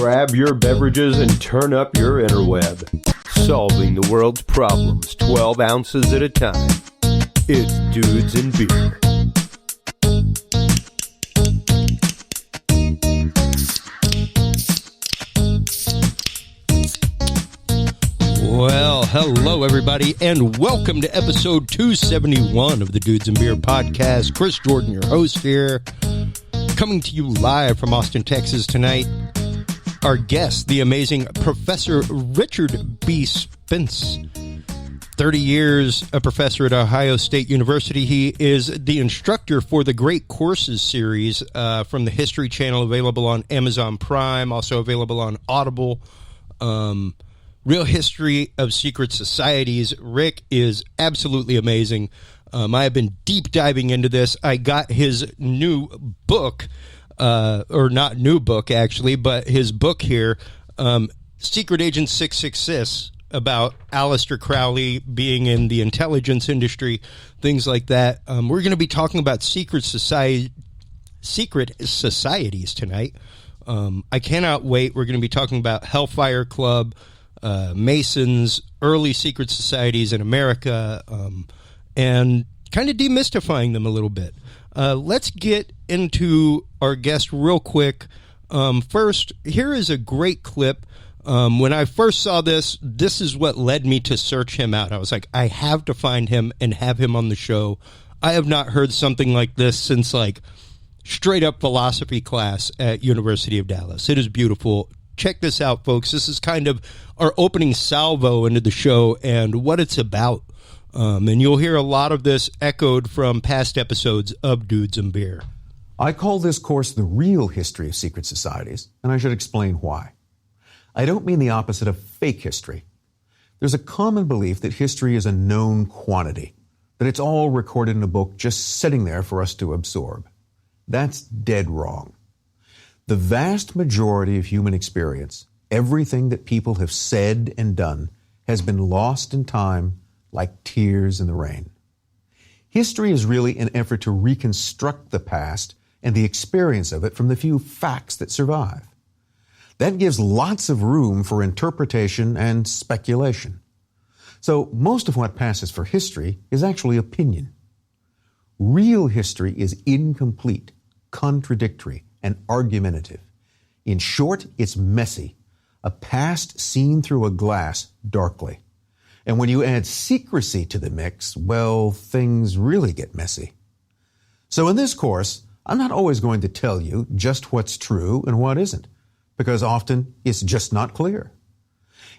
Grab your beverages and turn up your interweb. Solving the world's problems 12 ounces at a time. It's Dudes and Beer. Well, hello everybody, and welcome to episode 271 of the Dudes and Beer podcast. Chris Jordan, your host here, coming to you live from Austin, Texas tonight. Our guest, the amazing Professor Richard B Spence. 30 years a professor at Ohio State University. He is the instructor for the Great Courses series from the History Channel, available on Amazon Prime, also available on Audible. Real History of Secret Societies. Rick is absolutely amazing. I have been deep diving into this. I got his new book, or not new book actually, but his book here, Secret Agent 666, about Aleister Crowley being in the intelligence industry, things like that. We're going to be talking about secret societies tonight. I cannot wait. We're going to be talking about Hellfire Club, Masons, early secret societies in America, and kind of demystifying them a little bit. Let's get into our guest real quick. First, here is a great clip. When I first saw this is what led me to search him out. I was like, I have to find him and have him on the show. I have not heard something like this since like straight up philosophy class at University of Dallas. It is beautiful. Check this out, folks. This is kind of our opening salvo into the show and what it's about. And you'll hear a lot of this echoed from past episodes of Dudes and Beer. I call this course The Real History of Secret Societies, and I should explain why. I don't mean the opposite of fake history. There's a common belief that history is a known quantity, that it's all recorded in a book just sitting there for us to absorb. That's dead wrong. The vast majority of human experience, everything that people have said and done, has been lost in time like tears in the rain. History is really an effort to reconstruct the past and the experience of it from the few facts that survive. That gives lots of room for interpretation and speculation. So most of what passes for history is actually opinion. Real history is incomplete, contradictory, and argumentative. In short, it's messy, a past seen through a glass darkly. And when you add secrecy to the mix, well, things really get messy. So in this course, I'm not always going to tell you just what's true and what isn't, because often it's just not clear.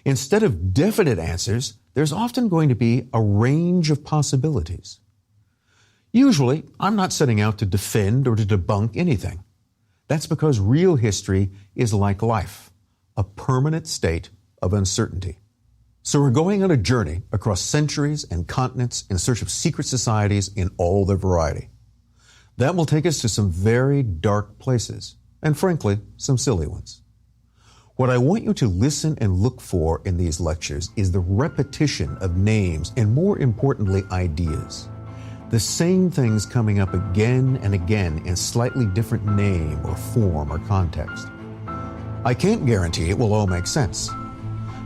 Instead of definite answers, there's often going to be a range of possibilities. Usually, I'm not setting out to defend or to debunk anything. That's because real history is like life, a permanent state of uncertainty. So we're going on a journey across centuries and continents in search of secret societies in all their variety. That will take us to some very dark places, and frankly, some silly ones. What I want you to listen and look for in these lectures is the repetition of names and, more importantly, ideas. The same things coming up again and again in slightly different name or form or context. I can't guarantee it will all make sense,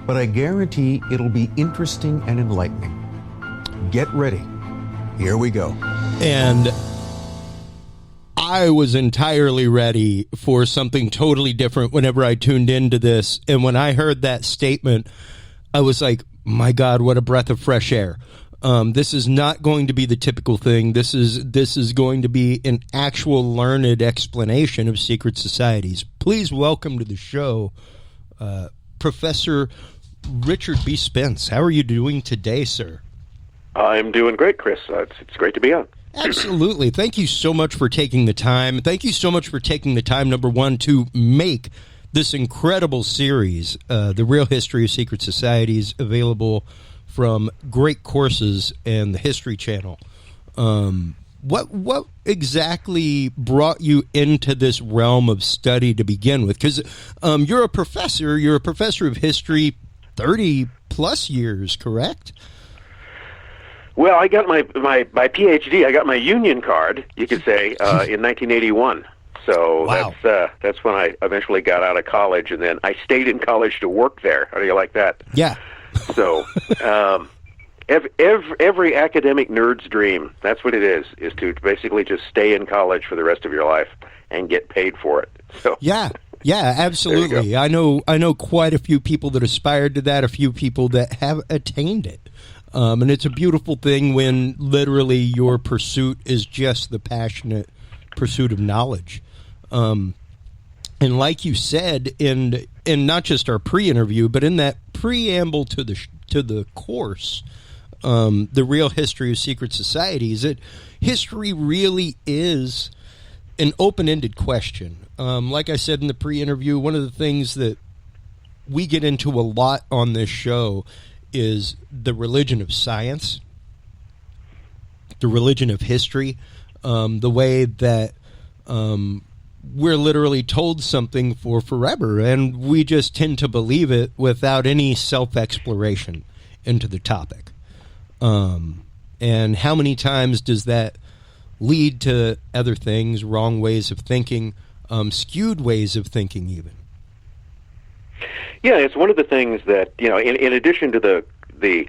but I guarantee it'll be interesting and enlightening. Get ready. Here we go. And I was entirely ready for something totally different whenever I tuned into this. And when I heard that statement, I was like, my God, what a breath of fresh air. This is not going to be the typical thing. This is going to be an actual learned explanation of secret societies. Please welcome to the show, Professor Richard B Spence. How are you doing today, sir? I'm doing great, Chris. It's great to be on. Absolutely. Thank you so much for taking the time. Thank you so much for taking the time, number one, to make this incredible series, The Real History of Secret Societies, available from Great Courses and the History Channel. What exactly brought you into this realm of study to begin with? Because you're a professor of history 30 plus years, correct? Well, I got my Ph.D. I got my union card, you could say, in 1981. So Wow. that's when I eventually got out of college, and then I stayed in college to work there. How do you like that? Yeah. So every academic nerd's dream, that's what it is to basically just stay in college for the rest of your life and get paid for it. So Yeah, absolutely. I know quite a few people that aspired to that, a few people that have attained it. And it's a beautiful thing when literally your pursuit is just the passionate pursuit of knowledge. And like you said, in not just our pre-interview, but in that preamble to the course, the real history of secret societies, history really is an open-ended question. Like I said in the pre-interview, one of the things that we get into a lot on this show is the religion of science, the religion of history, the way that we're literally told something for forever, and we just tend to believe it without any self-exploration into the topic. And how many times does that lead to other things, wrong ways of thinking, skewed ways of thinking even? yeah, it's one of the things that in addition to the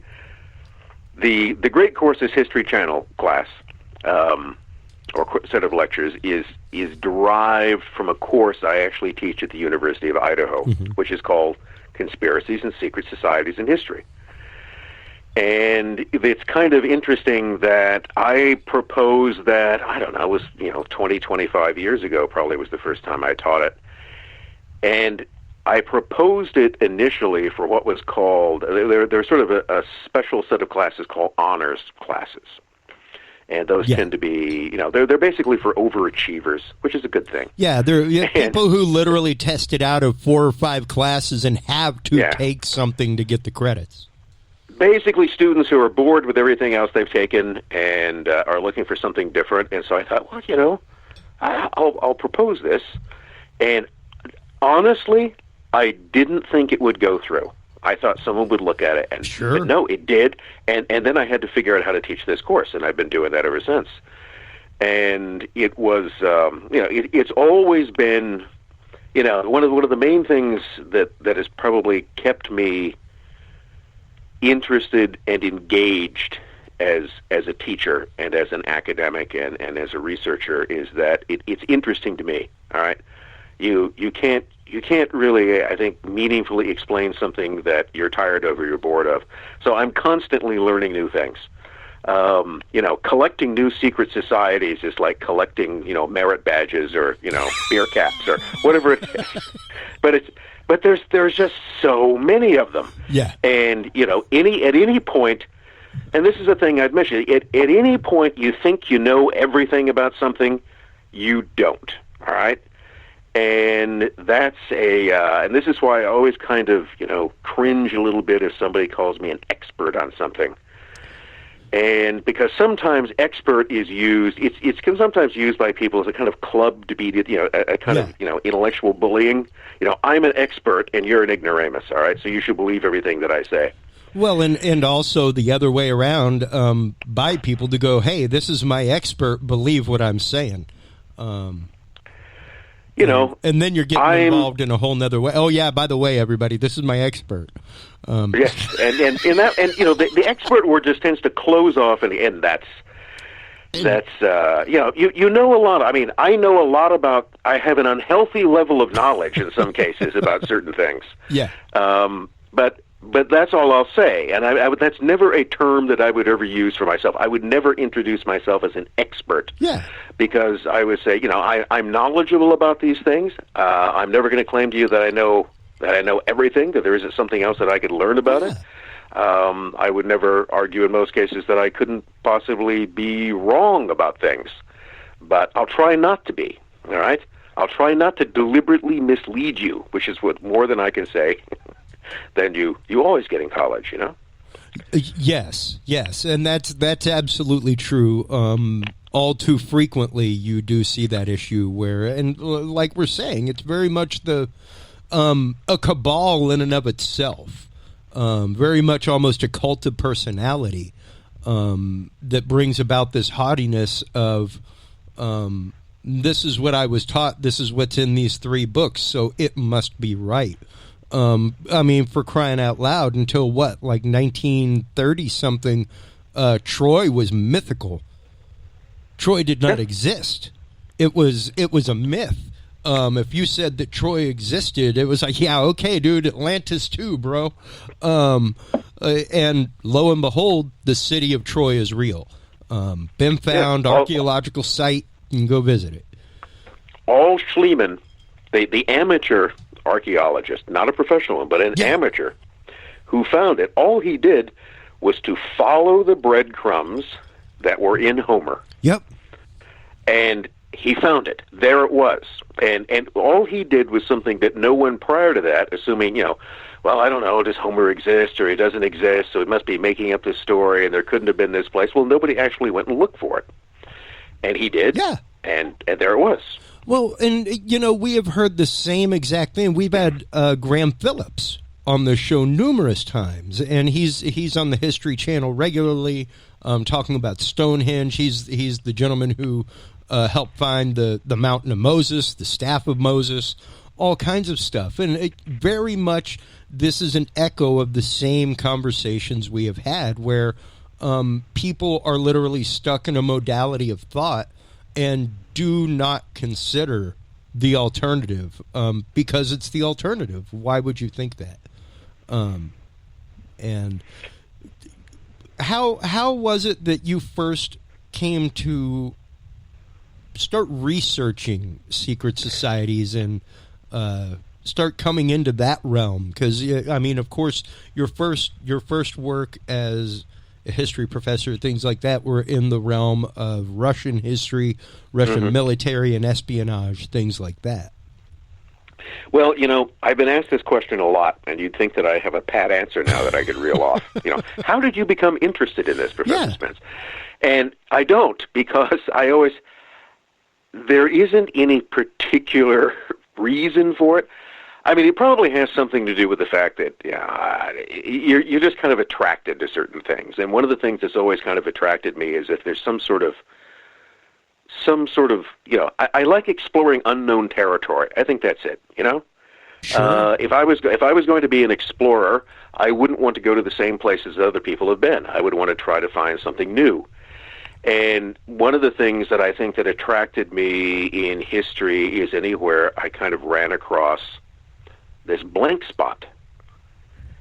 Great Courses History Channel class or set of lectures is derived from a course I actually teach at the University of Idaho, which is called Conspiracies and Secret Societies in History. And it's kind of interesting that I proposed that, I don't know, it was 20, 25 years ago probably was the first time I taught it. And I proposed it initially for what was called, there's sort of a special set of classes called honors classes. And those tend to be, they're basically for overachievers, which is a good thing. Yeah, they're people who literally tested out of 4 or 5 classes and have to take something to get the credits. Basically, students who are bored with everything else they've taken and are looking for something different. And so I thought, well, I'll propose this. And honestly, I didn't think it would go through. I thought someone would look at it, and but no, it did. And then I had to figure out how to teach this course, and I've been doing that ever since. And it was, it's always been, one of the main things that has probably kept me interested and engaged as a teacher and as an academic and as a researcher is that it's interesting to me. All right, you can't really, I think, meaningfully explain something that you're tired of or you're bored of. So I'm constantly learning new things. Collecting new secret societies is like collecting, merit badges or, beer caps or whatever it is. But there's just so many of them. Yeah. And, at any point, and this is a thing I've mentioned, at any point you think you know everything about something, you don't. All right? And that's and this is why I always kind of, cringe a little bit if somebody calls me an expert on something. And because sometimes expert is used, it's sometimes used by people as a kind of club to beat it, a kind of, intellectual bullying. I'm an expert and you're an ignoramus, all right? So you should believe everything that I say. Well, and also the other way around, by people to go, hey, this is my expert, believe what I'm saying. And then you're getting involved in a whole nother way. Oh yeah, by the way, everybody, this is my expert. Yes, and the expert word just tends to close off, and that's you know a lot. I mean, I know a lot about. I have an unhealthy level of knowledge in some cases about certain things. Yeah. But that's all I'll say, and that's never a term that I would ever use for myself. I would never introduce myself as an expert. Yeah. Because I would say, I'm knowledgeable about these things. I'm never going to claim to you that I know everything, that there isn't something else that I could learn about it. I would never argue in most cases that I couldn't possibly be wrong about things. But I'll try not to be, all right? I'll try not to deliberately mislead you, which is what more than I can say. Than you always get in college, Yes, and that's absolutely true. All too frequently, you do see that issue where, and like we're saying, it's very much a cabal in and of itself. Very much almost a cult of personality that brings about this haughtiness of this is what I was taught, this is what's in these 3 books, so it must be right. I mean, for crying out loud, until what, like 1930-something, Troy was mythical. Troy did not exist. It was a myth. If you said that Troy existed, it was like, yeah, okay, dude, Atlantis too, bro. And lo and behold, the city of Troy is real. Been found, archaeological site, you can go visit it. All Schliemann, the amateur archaeologist, not a professional one, but an amateur, who found it, all he did was to follow the breadcrumbs that were in Homer. Yep. And he found it. There it was. And all he did was something that no one prior to that, assuming, well, I don't know, does Homer exist or he doesn't exist, so he must be making up this story and there couldn't have been this place. Well, nobody actually went and looked for it. And he did. Yeah. And there it was. Well, and, we have heard the same exact thing. We've had Graham Phillips on the show numerous times, and he's on the History Channel regularly, talking about Stonehenge. He's the gentleman who helped find the Mountain of Moses, the Staff of Moses, all kinds of stuff. And very much this is an echo of the same conversations we have had, where people are literally stuck in a modality of thought and do not consider the alternative, because it's the alternative. Why would you think that? And how was it that you first came to start researching secret societies and start coming into that realm? Because, I mean, of course, your first work as a history professor, things like that, were in the realm of Russian history, Russian military and espionage, things like that. Well, I've been asked this question a lot, and you'd think that I have a pat answer now that I could reel off. How did you become interested in this, Professor Spence? And I don't, because there isn't any particular reason for it. I mean, it probably has something to do with the fact that you're just kind of attracted to certain things. And one of the things that's always kind of attracted me is if there's some sort of I like exploring unknown territory. I think that's it. Sure. If I was going to be an explorer, I wouldn't want to go to the same places that other people have been. I would want to try to find something new. And one of the things that I think that attracted me in history is anywhere I kind of ran across this blank spot.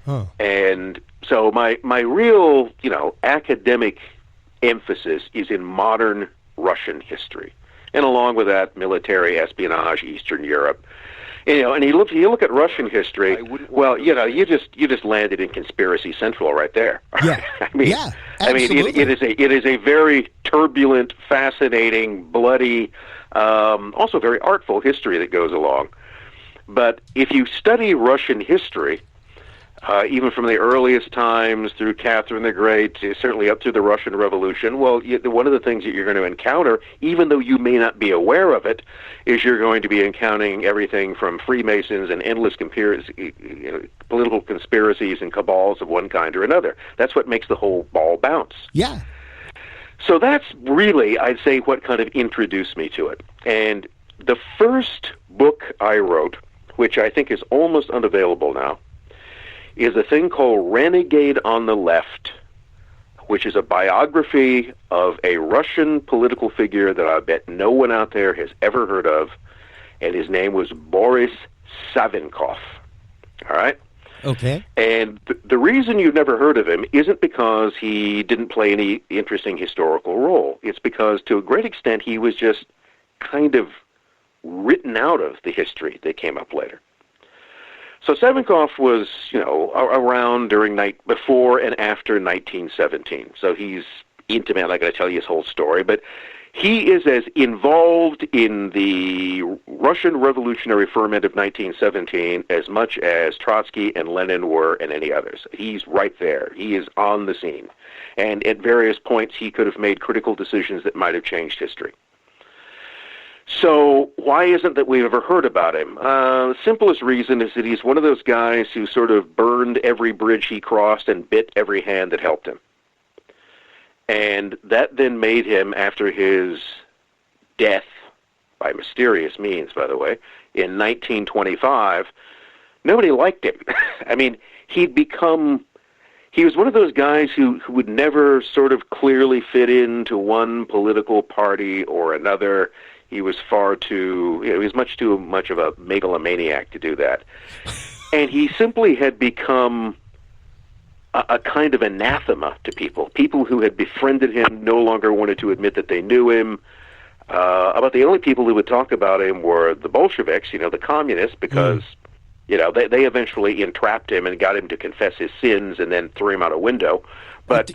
Huh. And so my real, academic emphasis is in modern Russian history. And along with that, military, espionage, Eastern Europe. And you look at Russian history, well, you just landed in Conspiracy Central right there. Yeah. It is a very turbulent, fascinating, bloody, also very artful history that goes along. But if you study Russian history, even from the earliest times through Catherine the Great, certainly up through the Russian Revolution, well, one of the things that you're going to encounter, even though you may not be aware of it, is you're going to be encountering everything from Freemasons and endless political conspiracies and cabals of one kind or another. That's what makes the whole ball bounce. Yeah. So that's really, I'd say, what kind of introduced me to it. And the first book I wrote, which I think is almost unavailable now, is a thing called Renegade on the Left, which is a biography of a Russian political figure that I bet no one out there has ever heard of, and his name was Boris Savinkov. All right? Okay. And the reason you've never heard of him isn't because he didn't play any interesting historical role. It's because, to a great extent, he was just kind of written out of the history that came up later. So Savinkov was, around before and after 1917. So he's intimate. I'm not going to tell you his whole story, but he is as involved in the Russian revolutionary ferment of 1917 as much as Trotsky and Lenin were and any others. He's right there. He is on the scene. And at various points, he could have made critical decisions that might have changed history. So why isn't that we've ever heard about him? The simplest reason is that he's one of those guys who sort of burned every bridge he crossed and bit every hand that helped him. And that then made him, after his death by mysterious means, by the way, in 1925, nobody liked him. I mean, he was one of those guys who would never sort of clearly fit into one political party or another. He was he was much too much of a megalomaniac to do that. And he simply had become a kind of anathema to people. People who had befriended him no longer wanted to admit that they knew him. About the only people who would talk about him were the Bolsheviks, the communists, because they eventually entrapped him and got him to confess his sins and then threw him out a window. But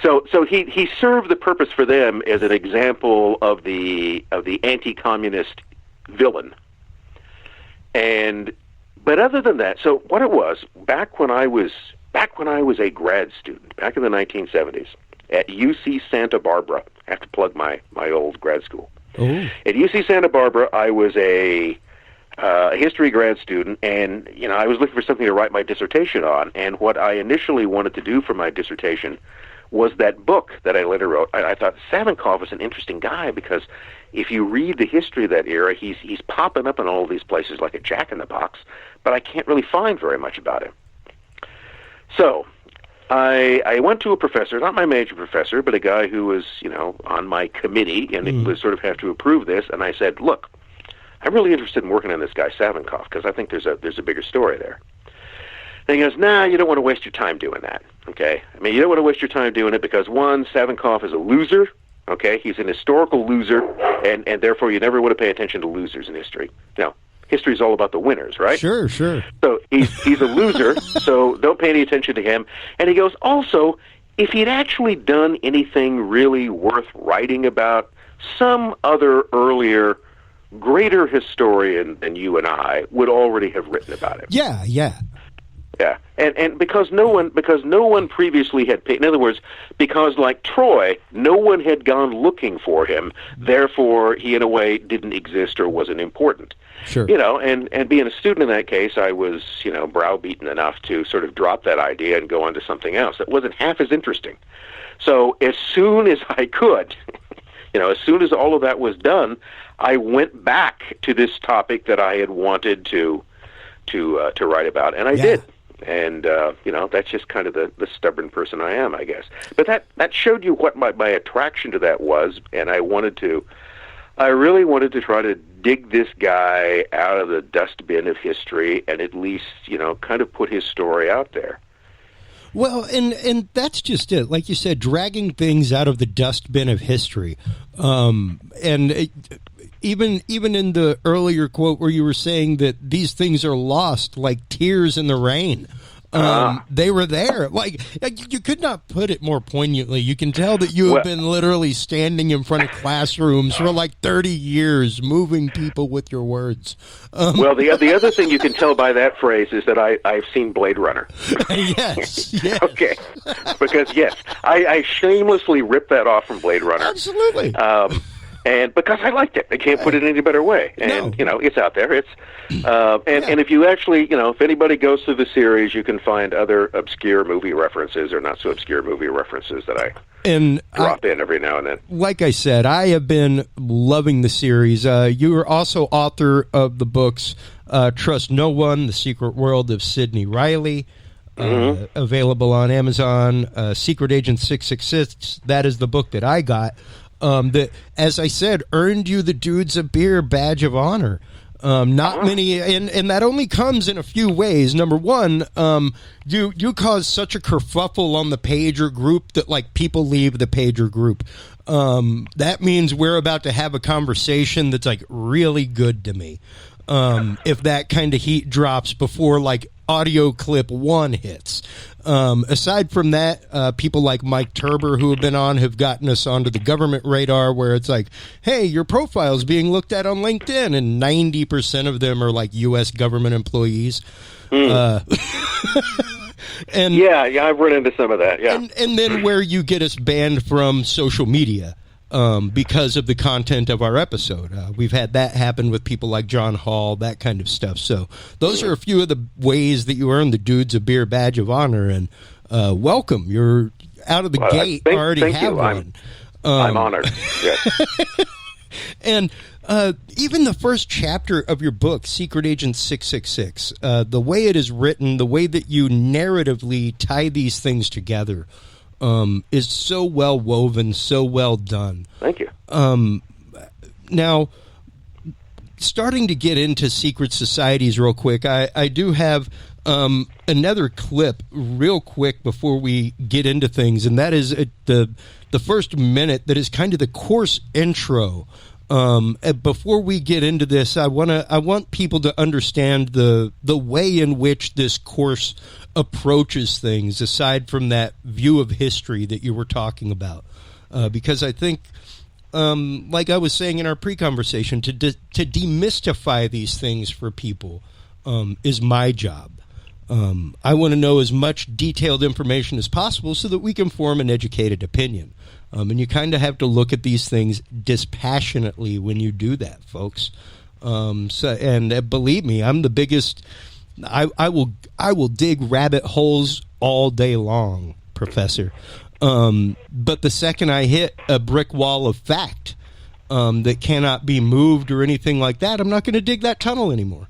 so he served the purpose for them as an example of the anti-communist villain. But other than that, so what it was back when I was a grad student, back in the 1970s, at UC Santa Barbara. I have to plug my old grad school. Oh. At UC Santa Barbara, I was a history grad student, and I was looking for something to write my dissertation on. And what I initially wanted to do for my dissertation was that book that I later wrote. I thought Savin was an interesting guy because if you read the history of that era, he's popping up in all of these places like a jack-in-the-box, but I can't really find very much about him. So I went to a professor, not my major professor, but a guy who was, on my committee, and it was sort of have to approve this, and I said, look, I'm really interested in working on this guy Savinkov because I think there's a bigger story there. And he goes, nah, you don't want to waste your time doing that, okay? I mean, you don't want to waste your time doing it because, one, Savinkov is a loser, okay? He's an historical loser, and therefore you never want to pay attention to losers in history. Now, history is all about the winners, right? Sure. So he's a loser, so don't pay any attention to him. And he goes, also, if he'd actually done anything really worth writing about, some other earlier, greater historian than you and I would already have written about him. Yeah. Yeah, and because no one previously had paid. In other words, because like Troy, no one had gone looking for him. Therefore, he in a way didn't exist or wasn't important. Sure. And being a student in that case, I was browbeaten enough to sort of drop that idea and go on to something else that wasn't half as interesting. So as soon as I could, as soon as all of that was done, I went back to this topic that I had wanted to write about, and I did. And, that's just kind of the stubborn person I am, I guess. But that showed you what my attraction to that was, and I really wanted to try to dig this guy out of the dustbin of history and at least, kind of put his story out there. Well, and that's just it. Like you said, dragging things out of the dustbin of history. Even in the earlier quote where you were saying that these things are lost like tears in the rain. They were there. Like, you could not put it more poignantly. You can tell that you have been literally standing in front of classrooms for like 30 years, moving people with your words. Well, the other thing you can tell by that phrase is that I've seen Blade Runner. Yes. Okay. Because, yes, I shamelessly ripped that off from Blade Runner. Absolutely. And because I liked it, I can't put it any better way. And it's out there. It's and if you actually, if anybody goes through the series, you can find other obscure movie references or not so obscure movie references that I drop in every now and then. Like I said, I have been loving the series. You are also author of the books "Trust No One: The Secret World of Sidney Riley." Available on Amazon. Secret Agent 666. That is the book that I got. That, as I said, earned you the Dudes of Beer badge of honor. Not many, and that only comes in a few ways. Number one, you cause such a kerfuffle on the pager group that like people leave the pager group. That means we're about to have a conversation that's like really good to me. If that kind of heat drops before like audio clip 1 hits. Aside from that, people like Mike Turber who have been on have gotten us onto the government radar where it's like, hey, your profile's being looked at on LinkedIn, and 90% of them are like U.S. government employees. And yeah, I've run into some of that, yeah. And then where you get us banned from social media because of the content of our episode. We've had that happen with people like John Hall, that kind of stuff. So those are a few of the ways that you earn the Dudes of Beer badge of honor, and welcome. You're out of the gate, already thank have you. one. I'm honored. Yes. And Even the first chapter of your book, Secret Agent 666, the way it is written, the way that you narratively tie these things together, is so well woven, so well done. Thank you. Now, starting to get into secret societies real quick, I do have another clip real quick before we get into things, and that is the first minute that is kind of the course intro. Before we get into this, I want people to understand the way in which this course approaches things, aside from that view of history that you were talking about, because I think, like I was saying in our pre-conversation, to demystify these things for people is my job. I want to know as much detailed information as possible so that we can form an educated opinion. And you kind of have to look at these things dispassionately when you do that, folks. And believe me, I'm the biggest. I will dig rabbit holes all day long, Professor. But the second I hit a brick wall of fact that cannot be moved or anything like that, I'm not going to dig that tunnel anymore.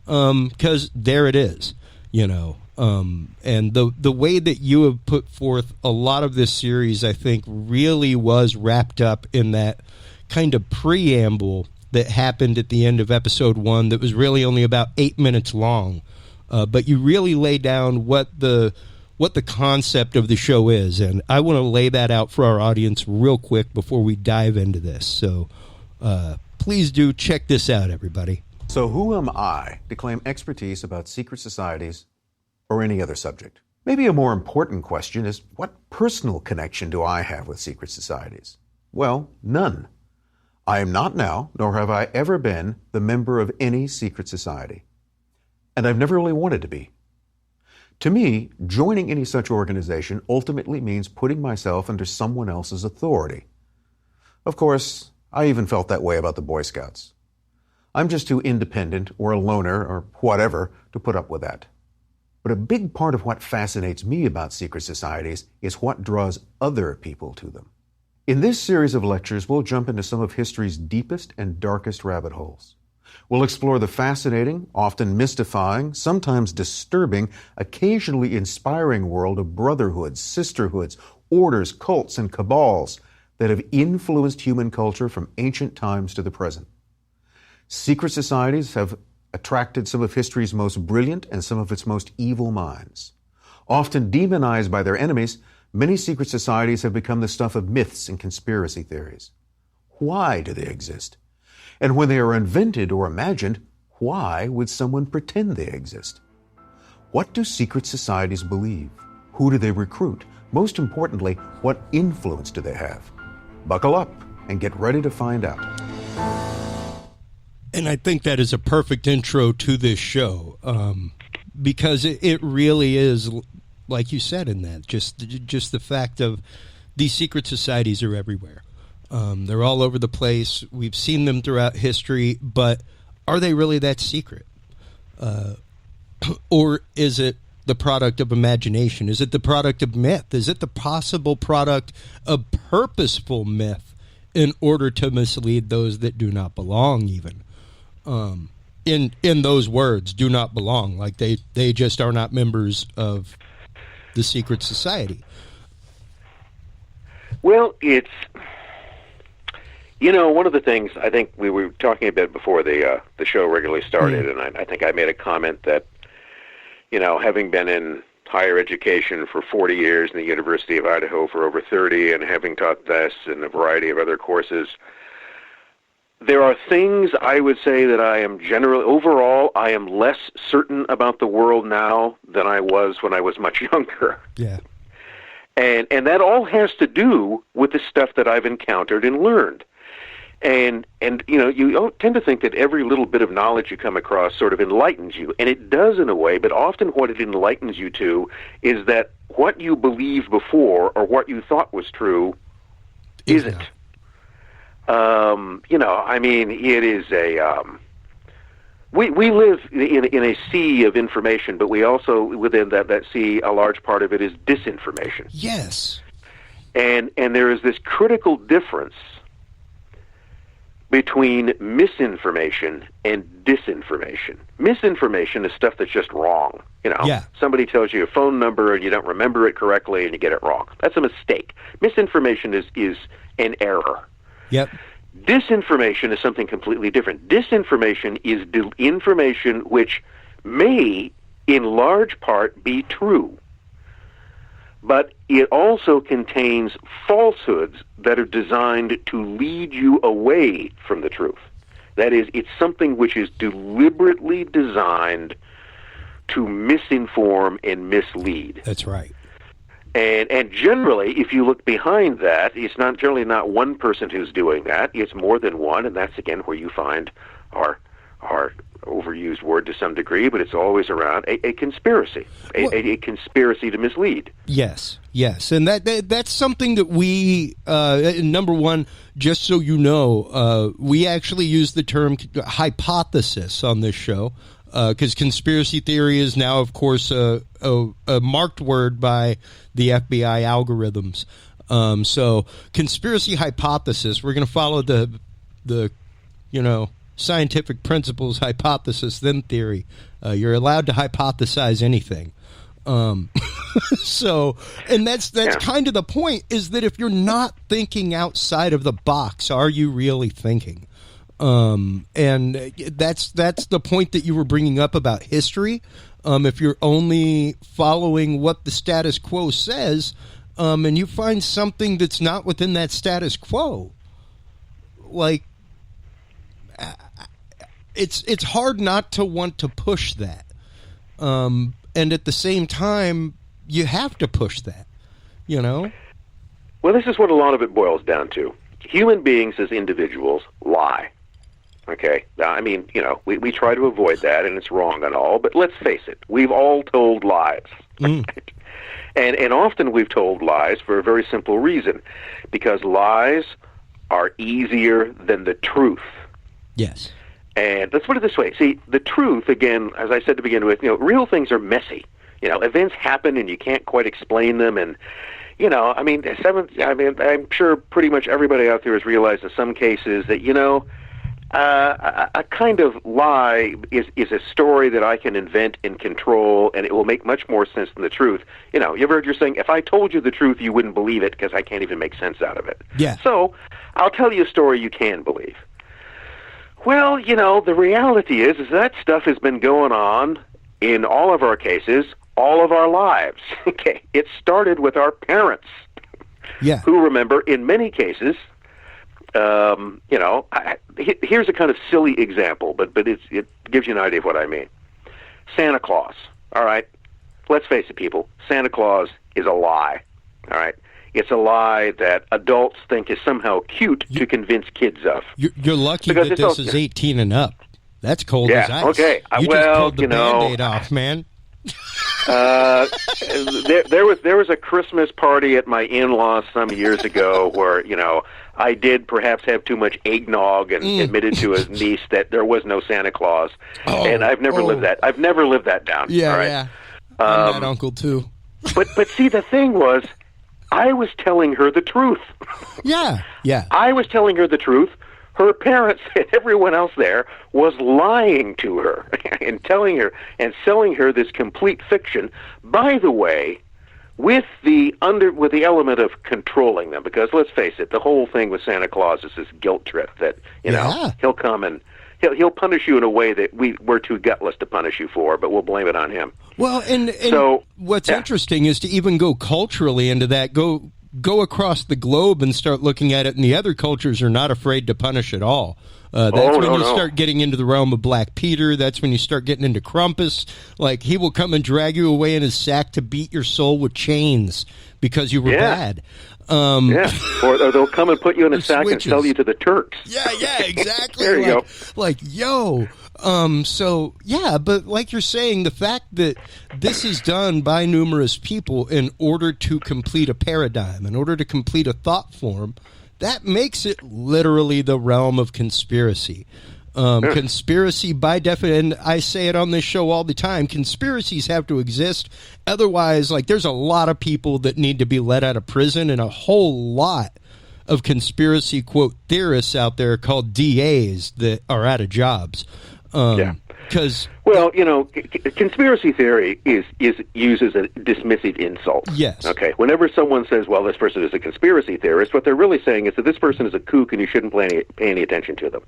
Because there it is, you know. And the way that you have put forth a lot of this series, I think, really was wrapped up in that kind of preamble that happened at the end of episode 1 that was really only about 8 minutes long. But you really lay down what the concept of the show is, and I want to lay that out for our audience real quick before we dive into this. So please do check this out, everybody. So who am I to claim expertise about secret societies or any other subject? Maybe a more important question is, what personal connection do I have with secret societies? Well, none. I am not now, nor have I ever been, the member of any secret society. And I've never really wanted to be. To me, joining any such organization ultimately means putting myself under someone else's authority. Of course, I even felt that way about the Boy Scouts. I'm just too independent or a loner or whatever to put up with that. But a big part of what fascinates me about secret societies is what draws other people to them. In this series of lectures, we'll jump into some of history's deepest and darkest rabbit holes. We'll explore the fascinating, often mystifying, sometimes disturbing, occasionally inspiring world of brotherhoods, sisterhoods, orders, cults, and cabals that have influenced human culture from ancient times to the present. Secret societies have attracted some of history's most brilliant and some of its most evil minds. Often demonized by their enemies, many secret societies have become the stuff of myths and conspiracy theories. Why do they exist? And when they are invented or imagined, why would someone pretend they exist? What do secret societies believe? Who do they recruit? Most importantly, what influence do they have? Buckle up and get ready to find out. And I think that is a perfect intro to this show, because it really is, like you said in that, just the fact of these secret societies are everywhere. They're all over the place. We've seen them throughout history, but are they really that secret? Or is it the product of imagination? Is it the product of myth? Is it the possible product of purposeful myth in order to mislead those that do not belong even? In those words, do not belong, like they just are not members of the secret society. Well, it's, you know, one of the things I think we were talking about before the show regularly started, and I think I made a comment that, you know, having been in higher education for 40 years in the University of Idaho for over 30, and having taught this and a variety of other courses, there are things I would say that I am generally, overall, I am less certain about the world now than I was when I was much younger. Yeah. And that all has to do with the stuff that I've encountered and learned. And you know, you tend to think that every little bit of knowledge you come across sort of enlightens you, and it does in a way, but often what it enlightens you to is that what you believed before or what you thought was true isn't. You know, I mean, it is a, we live in a sea of information, but we also, within that sea, a large part of it is disinformation. Yes. And there is this critical difference between misinformation and disinformation. Misinformation is stuff that's just wrong. Somebody tells you a phone number and you don't remember it correctly and you get it wrong. That's a mistake. Misinformation is an error. Yep. Disinformation is something completely different. Disinformation is information which may, in large part, be true, but it also contains falsehoods that are designed to lead you away from the truth. That is, it's something which is deliberately designed to misinform and mislead. That's right. And generally, if you look behind that, it's generally not one person who's doing that. It's more than one, and that's, again, where you find our overused word to some degree, but it's always around a conspiracy, a conspiracy to mislead. Yes, and that's something that we, number one, just so you know, we actually use the term hypothesis on this show, because conspiracy theory is now, of course, a marked word by the FBI algorithms. So conspiracy hypothesis, we're going to follow the scientific principles, hypothesis, then theory. You're allowed to hypothesize anything. So, and that's kind of the point, is that if you're not thinking outside of the box, are you really thinking? And that's the point that you were bringing up about history. If you're only following what the status quo says, and you find something that's not within that status quo, like, it's hard not to want to push that. And at the same time, you have to push that, Well, this is what a lot of it boils down to. Human beings as individuals lie. Okay? Now, I mean, we try to avoid that, and it's wrong and all, but let's face it. We've all told lies. Right? And often we've told lies for a very simple reason, because lies are easier than the truth. Yes. And let's put it this way. See, the truth, again, as I said to begin with, real things are messy. Events happen and you can't quite explain them. And, I'm sure pretty much everybody out there has realized in some cases that, a kind of lie is a story that I can invent and control, and it will make much more sense than the truth. You ever heard you're saying, if I told you the truth, you wouldn't believe it because I can't even make sense out of it. Yeah. So I'll tell you a story you can believe. Well, the reality is that stuff has been going on in all of our cases, all of our lives. Okay, it started with our parents, who remember, in many cases, here's a kind of silly example, but it gives you an idea of what I mean. Santa Claus. All right, let's face it, people. Santa Claus is a lie. All right. It's a lie that adults think is somehow cute to convince kids of. You're lucky that this is 18 and up. That's cold as ice. Okay. You just pulled the Band-Aid off, man. There was a Christmas party at my in-laws some years ago where, I did perhaps have too much eggnog and admitted to a niece that there was no Santa Claus. And I've never lived that. I've never lived that down. Yeah, all right? yeah. I'm that uncle, too. But see, the thing was, I was telling her the truth. Yeah. I was telling her the truth. Her parents and everyone else there was lying to her and telling her and selling her this complete fiction. By the way, with the element of controlling them, because let's face it, the whole thing with Santa Claus is this guilt trip that he'll come and he'll punish you in a way that we're too gutless to punish you for, but we'll blame it on him. Well, and so what's interesting is to even go culturally into that, go across the globe and start looking at it, and the other cultures are not afraid to punish at all. That's when you start getting into the realm of Black Peter. That's when you start getting into Krampus. Like, he will come and drag you away in his sack to beat your soul with chains because you were bad. Or they'll come and put you in a sack and sell you to the Turks. Yeah, exactly. There you go. Like, yo. So, yeah, but like you're saying, the fact that this is done by numerous people in order to complete a paradigm, in order to complete a thought form, that makes it literally the realm of conspiracy. Conspiracy, by definition, and I say it on this show all the time, conspiracies have to exist. Otherwise, like, there's a lot of people that need to be let out of prison, and a whole lot of conspiracy, quote, theorists out there called DAs that are out of jobs. Because well, conspiracy theory uses a dismissive insult. Yes. Okay. Whenever someone says, "Well, this person is a conspiracy theorist," what they're really saying is that this person is a kook and you shouldn't pay any attention to them.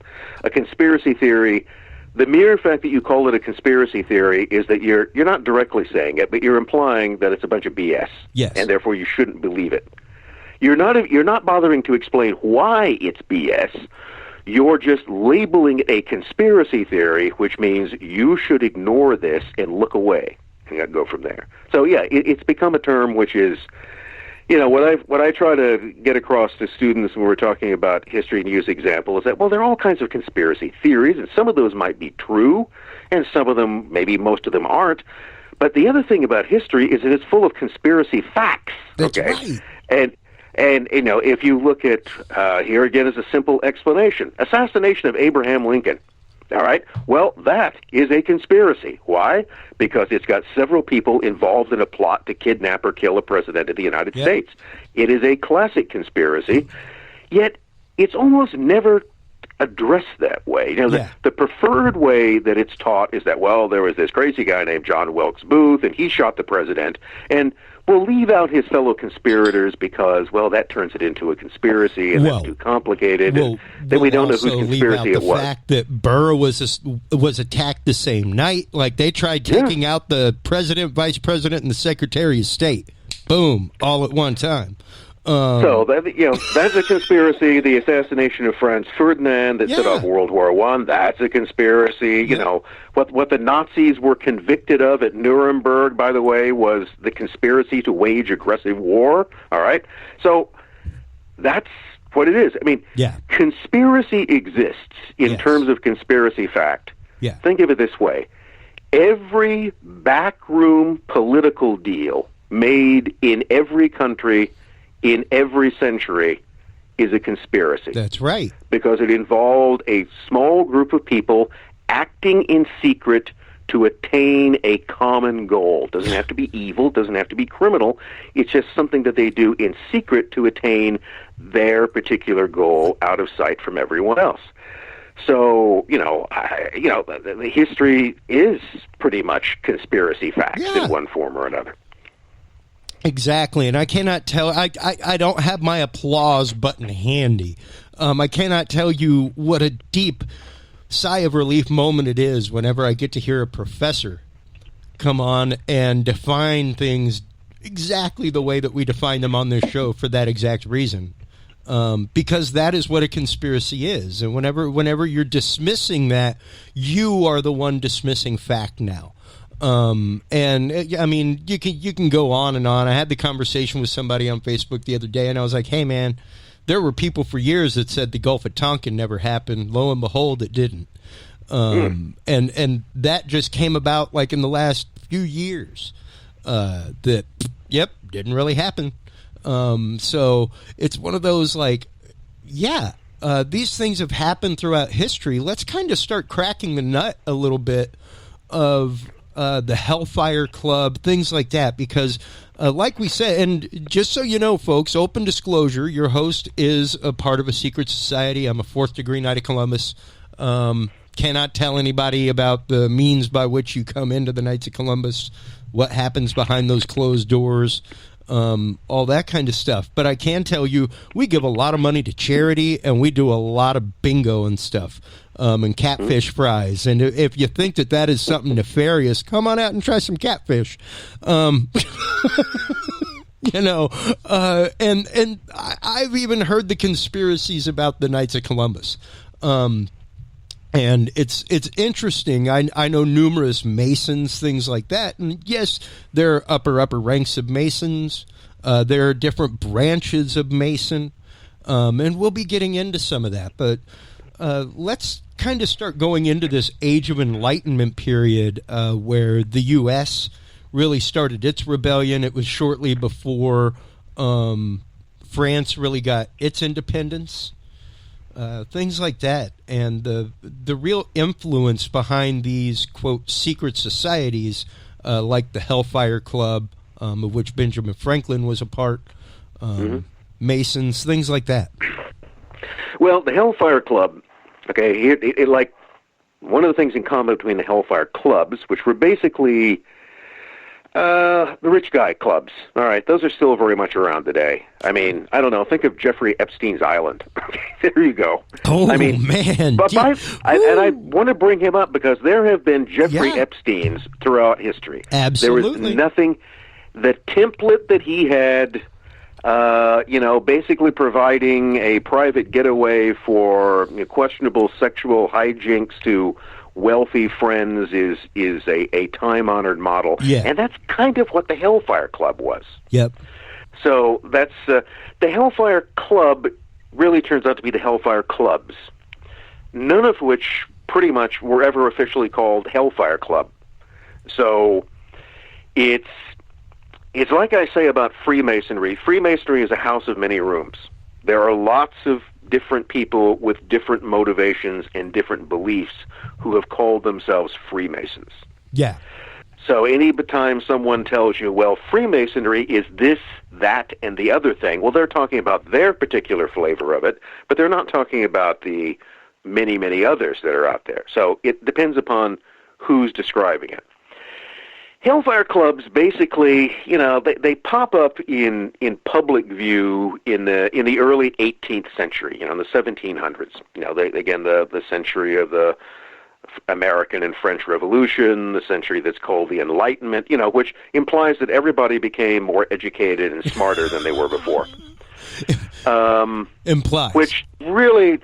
A conspiracy theory, the mere fact that you call it a conspiracy theory is that you're not directly saying it, but you're implying that it's a bunch of BS. Yes. And therefore you shouldn't believe it. You're not bothering to explain why it's BS. You're just labeling it a conspiracy theory, which means you should ignore this and look away and go from there. So yeah, it's become a term which is, what I try to get across to students when we're talking about history and use example is that, well, there are all kinds of conspiracy theories, and some of those might be true, and some of them, maybe most of them aren't. But the other thing about history is that it's full of conspiracy facts. That's okay? right. And if you look at, here again is a simple explanation. Assassination of Abraham Lincoln. All right? Well, that is a conspiracy. Why? Because it's got several people involved in a plot to kidnap or kill a president of the United States. It is a classic conspiracy, yet it's almost never addressed that way. The preferred way that it's taught is that, well, there was this crazy guy named John Wilkes Booth, and he shot the president, and we'll leave out his fellow conspirators because, well, that turns it into a conspiracy, and that's too complicated, and then we don't know whose conspiracy it was. The fact that Burr was attacked the same night, like they tried taking out the president, vice president, and the secretary of state. Boom, all at one time. So that's a conspiracy. The assassination of Franz Ferdinand that set off World War I, that's a conspiracy. What the Nazis were convicted of at Nuremberg, by the way, was the conspiracy to wage aggressive war. All right, so that's what it is. I mean, conspiracy exists in terms of conspiracy fact. Yeah. Think of it this way: every backroom political deal made in every country in every century is a conspiracy. That's right. Because it involved a small group of people acting in secret to attain a common goal. Doesn't have to be evil, doesn't have to be criminal. It's just something that they do in secret to attain their particular goal out of sight from everyone else. So, the history is pretty much conspiracy facts in one form or another. Exactly, and I cannot tell. I don't have my applause button handy. I cannot tell you what a deep sigh of relief moment it is whenever I get to hear a professor come on and define things exactly the way that we define them on this show for that exact reason. Because that is what a conspiracy is, and whenever you're dismissing that, you are the one dismissing fact now. And I mean, you can go on and on. I had the conversation with somebody on Facebook the other day, and I was like, hey man, there were people for years that said the Gulf of Tonkin never happened. Lo and behold, it didn't. And that just came about like in the last few years, that, didn't really happen. So it's one of those like, these things have happened throughout history. Let's kind of start cracking the nut a little bit of the Hellfire Club, things like that, because like we said, and just so you know, folks, open disclosure, your host is a part of a secret society. I'm a 4th degree Knight of Columbus. Cannot tell anybody about the means by which you come into the Knights of Columbus, what happens behind those closed doors, all that kind of stuff. But I can tell you, we give a lot of money to charity, and we do a lot of bingo and stuff. And catfish fries. And if you think that is something nefarious, come on out and try some catfish. And I've even heard the conspiracies about the Knights of Columbus. And it's interesting. I know numerous Masons, things like that. And yes, there are upper ranks of Masons. There are different branches of Mason. And we'll be getting into some of that. But let's kind of start going into this Age of Enlightenment period where the U.S. really started its rebellion. It was shortly before France really got its independence, things like that. And the real influence behind these, quote, secret societies like the Hellfire Club, of which Benjamin Franklin was a part, Masons, things like that. Well, the Hellfire Club, okay, it like one of the things in common between the Hellfire Clubs, which were basically the rich guy clubs. All right, those are still very much around today. I mean, I don't know. Think of Jeffrey Epstein's Island. There you go. Oh, I mean, man. But I want to bring him up because there have been Jeffrey Epsteins throughout history. Absolutely. There was nothing. The template that he had, basically providing a private getaway for questionable sexual hijinks to wealthy friends is a time-honored model. Yeah. And that's kind of what the Hellfire Club was. Yep. So that's the Hellfire Club really turns out to be the Hellfire Clubs, none of which pretty much were ever officially called Hellfire Club. So it's like I say about Freemasonry. Freemasonry is a house of many rooms. There are lots of different people with different motivations and different beliefs who have called themselves Freemasons. Yeah. So any time someone tells you, well, Freemasonry is this, that, and the other thing, well, they're talking about their particular flavor of it, but they're not talking about the many, many others that are out there. So it depends upon who's describing it. Hellfire Clubs basically, they pop up in public view in the early 18th century, in the 1700s. The century of the American and French Revolution, the century that's called the Enlightenment, which implies that everybody became more educated and smarter than they were before. Implies. Which really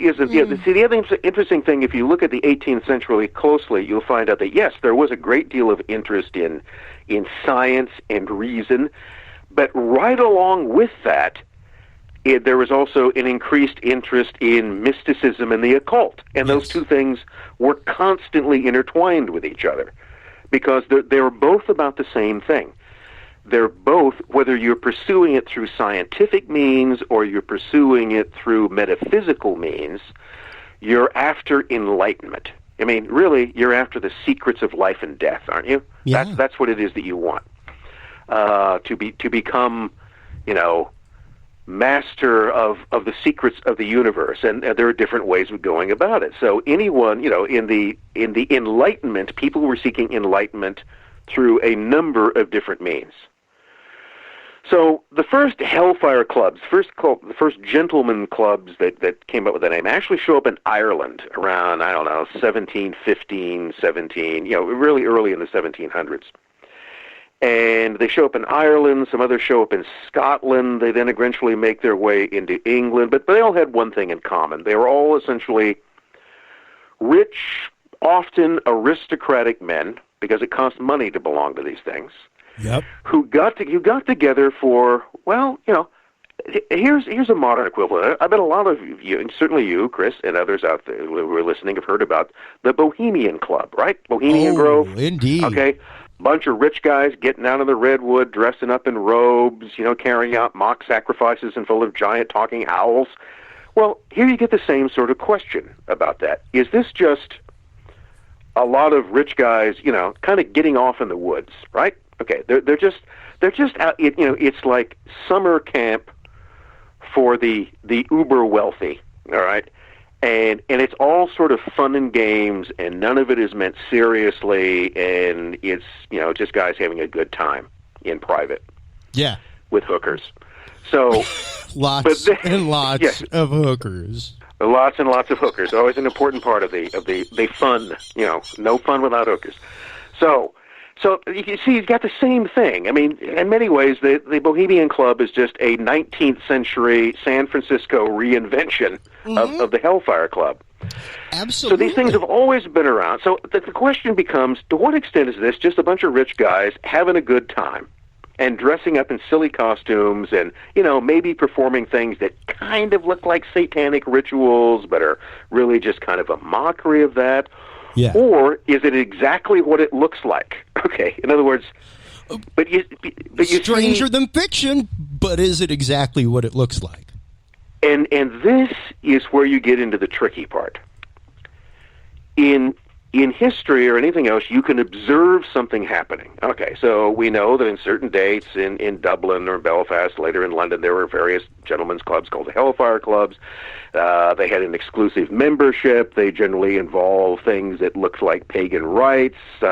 isn't. See, the other interesting thing, if you look at the 18th century closely, you'll find out that, yes, there was a great deal of interest in science and reason, but right along with that, there was also an increased interest in mysticism and the occult. And those two things were constantly intertwined with each other because they were both about the same thing. They're both, whether you're pursuing it through scientific means or you're pursuing it through metaphysical means, you're after enlightenment. I mean, really, you're after the secrets of life and death, aren't you? Yeah. That's what it is that you want. To become, master of the secrets of the universe, and there are different ways of going about it. So anyone, in the Enlightenment, people were seeking enlightenment through a number of different means. So the first Hellfire Clubs, the first gentleman clubs that came up with that name, actually show up in Ireland around, 1715, 17, really early in the 1700s. And they show up in Ireland, some others show up in Scotland, they then eventually make their way into England, but they all had one thing in common. They were all essentially rich, often aristocratic men, because it cost money to belong to these things. Yep. Who got together for, here's a modern equivalent. I bet a lot of you, and certainly you, Chris, and others out there who are listening have heard about the Bohemian Club, right? Bohemian Grove. Indeed. Okay. Bunch of rich guys getting out of the redwood, dressing up in robes, carrying out mock sacrifices and full of giant talking owls. Well, here you get the same sort of question about that. Is this just a lot of rich guys, kind of getting off in the woods, right? Okay, they're just out. It's like summer camp for the uber wealthy. All right, and it's all sort of fun and games, and none of it is meant seriously, and it's just guys having a good time in private. Yeah, with hookers. So lots and lots of hookers. Lots and lots of hookers. Always an important part of the fun. No fun without hookers. So you see, you've got the same thing. I mean, in many ways, the Bohemian Club is just a 19th century San Francisco reinvention of the Hellfire Club. Absolutely. So these things have always been around. So the question becomes, to what extent is this just a bunch of rich guys having a good time and dressing up in silly costumes and, maybe performing things that kind of look like satanic rituals but are really just kind of a mockery of that? Yeah. Or is it exactly what it looks like? Okay, in other words, but you stranger than fiction, but is it exactly what it looks like? And this is where you get into the tricky part. In in history or anything else, you can observe something happening. Okay, so we know that in certain dates in Dublin or Belfast, later in London, there were various gentlemen's clubs called the Hellfire Clubs. They had an exclusive membership. They generally involve things that looked like pagan rites. There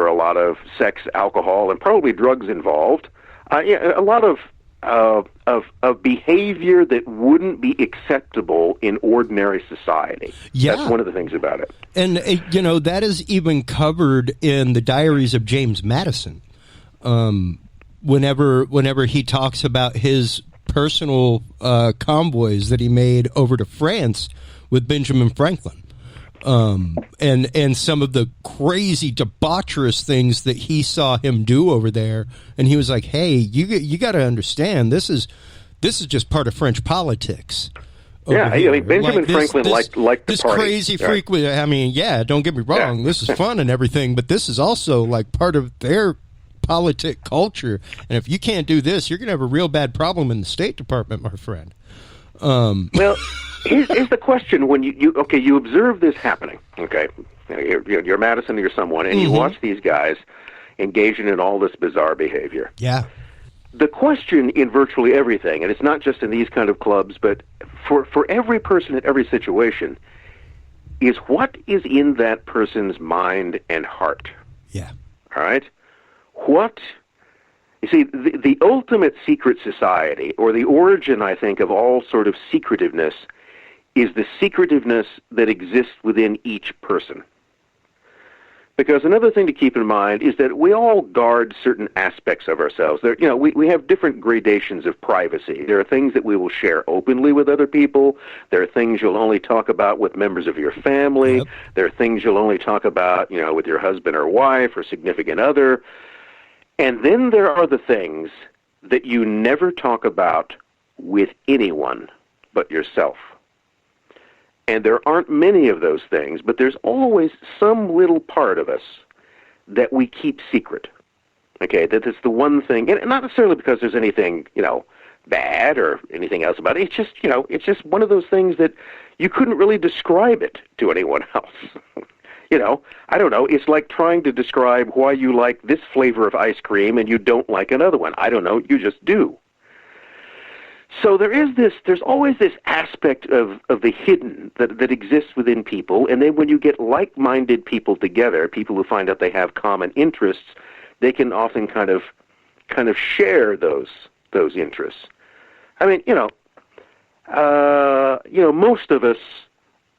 are a lot of sex, alcohol, and probably drugs involved. A lot of behavior that wouldn't be acceptable in ordinary society. Yeah. That's one of the things about it. And, that is even covered in the diaries of James Madison. Whenever he talks about his personal convoys that he made over to France with Benjamin Franklin. And some of the crazy dabauterous things that he saw him do over there, and he was like, "Hey, you got to understand, this is just part of French politics." Yeah, I mean, Benjamin Franklin liked the this party. crazy freak. I mean, yeah, don't get me wrong, this is fun and everything, but this is also like part of their politic culture. And if you can't do this, you're going to have a real bad problem in the State Department, my friend. Well, here's the question: when you observe this happening, okay, you're Madison, you're someone, and you watch these guys engaging in all this bizarre behavior. Yeah. The question in virtually everything, and it's not just in these kind of clubs, but for every person in every situation, is what is in that person's mind and heart. Yeah. All right? You see, the ultimate secret society, or the origin, I think, of all sort of secretiveness, is the secretiveness that exists within each person. Because another thing to keep in mind is that we all guard certain aspects of ourselves. We have different gradations of privacy. There are things that we will share openly with other people. There are things you'll only talk about with members of your family. Yep. There are things you'll only talk about, with your husband or wife or significant other. And then there are the things that you never talk about with anyone but yourself. And there aren't many of those things, but there's always some little part of us that we keep secret. Okay, that is the one thing, and not necessarily because there's anything, bad or anything else about it. It's just, it's just one of those things that you couldn't really describe it to anyone else. I don't know. It's like trying to describe why you like this flavor of ice cream and you don't like another one. I don't know. You just do. So there's always this aspect of the hidden that exists within people, and then when you get like-minded people together, people who find out they have common interests, they can often kind of share those interests. I mean, most of us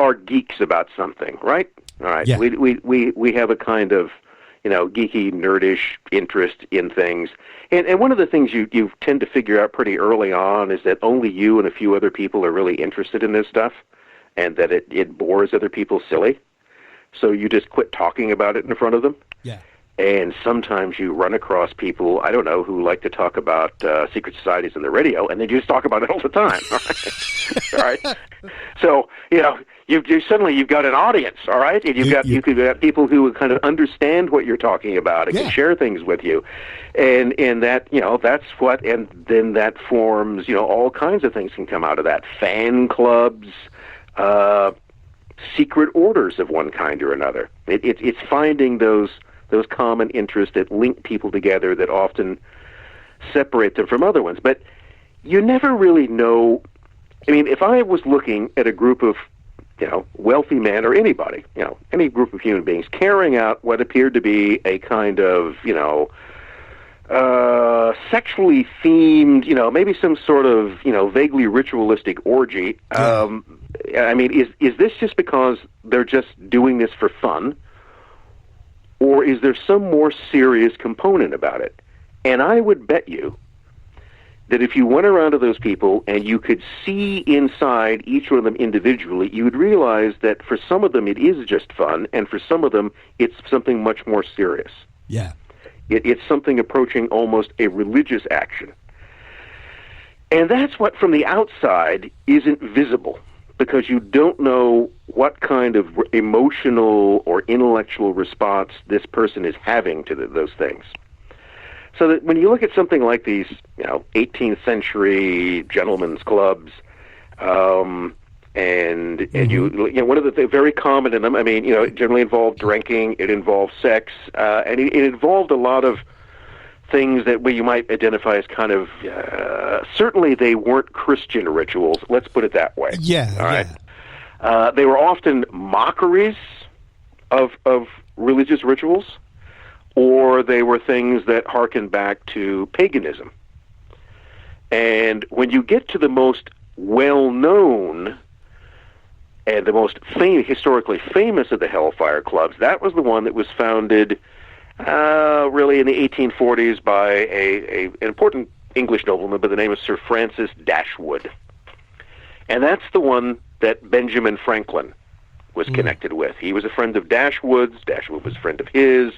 are geeks about something, right? All right. Yeah. We have a kind of geeky, nerdish interest in things. And one of the things you tend to figure out pretty early on is that only you and a few other people are really interested in this stuff, and that it bores other people silly. So you just quit talking about it in front of them. Yeah. And sometimes you run across people, I don't know, who like to talk about secret societies on the radio, and they just talk about it all the time. All right? So, you've got an audience, all right? And you've got people who kind of understand what you're talking about and can share things with you. And that, that's what, and then that forms, all kinds of things can come out of that. Fan clubs, secret orders of one kind or another. It's finding those common interests that link people together that often separate them from other ones. But you never really know. I mean, if I was looking at a group of, wealthy men or anybody, any group of human beings carrying out what appeared to be a kind of, sexually themed, maybe some sort of, vaguely ritualistic orgy. I mean, is this just because they're just doing this for fun? Or is there some more serious component about it? And I would bet you that if you went around to those people and you could see inside each one of them individually, you would realize that for some of them it is just fun, and for some of them it's something much more serious. Yeah. It's something approaching almost a religious action. And that's what, from the outside, isn't visible, because you don't know what kind of emotional or intellectual response this person is having to those things. So that when you look at something like these, 18th century gentlemen's clubs, And you know, one of the very common in them, I mean, you know, it generally involved drinking, it involved sex, and it involved a lot of things that you might identify as kind of, certainly they weren't Christian rituals, let's put it that way. Yeah, all right? They were often mockeries of religious rituals, or they were things that harken back to paganism. And when you get to the most well-known and the most historically famous of the Hellfire Clubs, that was the one that was founded really in the 1840s by an important English nobleman by the name of Sir Francis Dashwood. And that's the one that Benjamin Franklin was connected with. He was a friend of Dashwood's. Dashwood was a friend of his.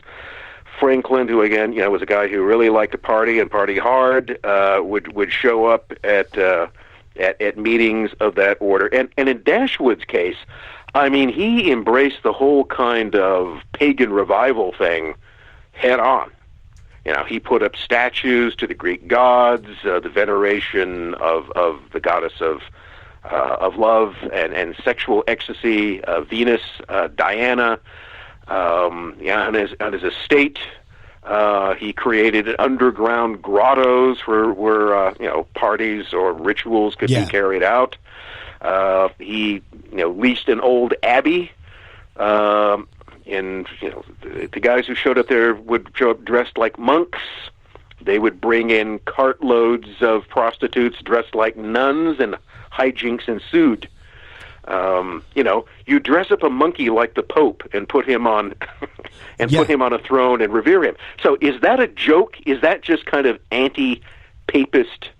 Franklin, who again, you know, was a guy who really liked to party and party hard, would show up at meetings of that order. And in Dashwood's case, I mean, he embraced the whole kind of pagan revival thing head on. You know, he put up statues to the Greek gods, the veneration of the goddess of love and sexual ecstasy, Venus, Diana. On his estate, he created underground grottos where you know, parties or rituals could be carried out. He, you know, leased an old abbey. And, you know, the guys who showed up there would show up dressed like monks. They would bring in cartloads of prostitutes dressed like nuns, and hijinks ensued. You know, you dress up a monkey like the Pope and put him on put him on a throne and revere him. So is that a joke? Is that just kind of anti-papist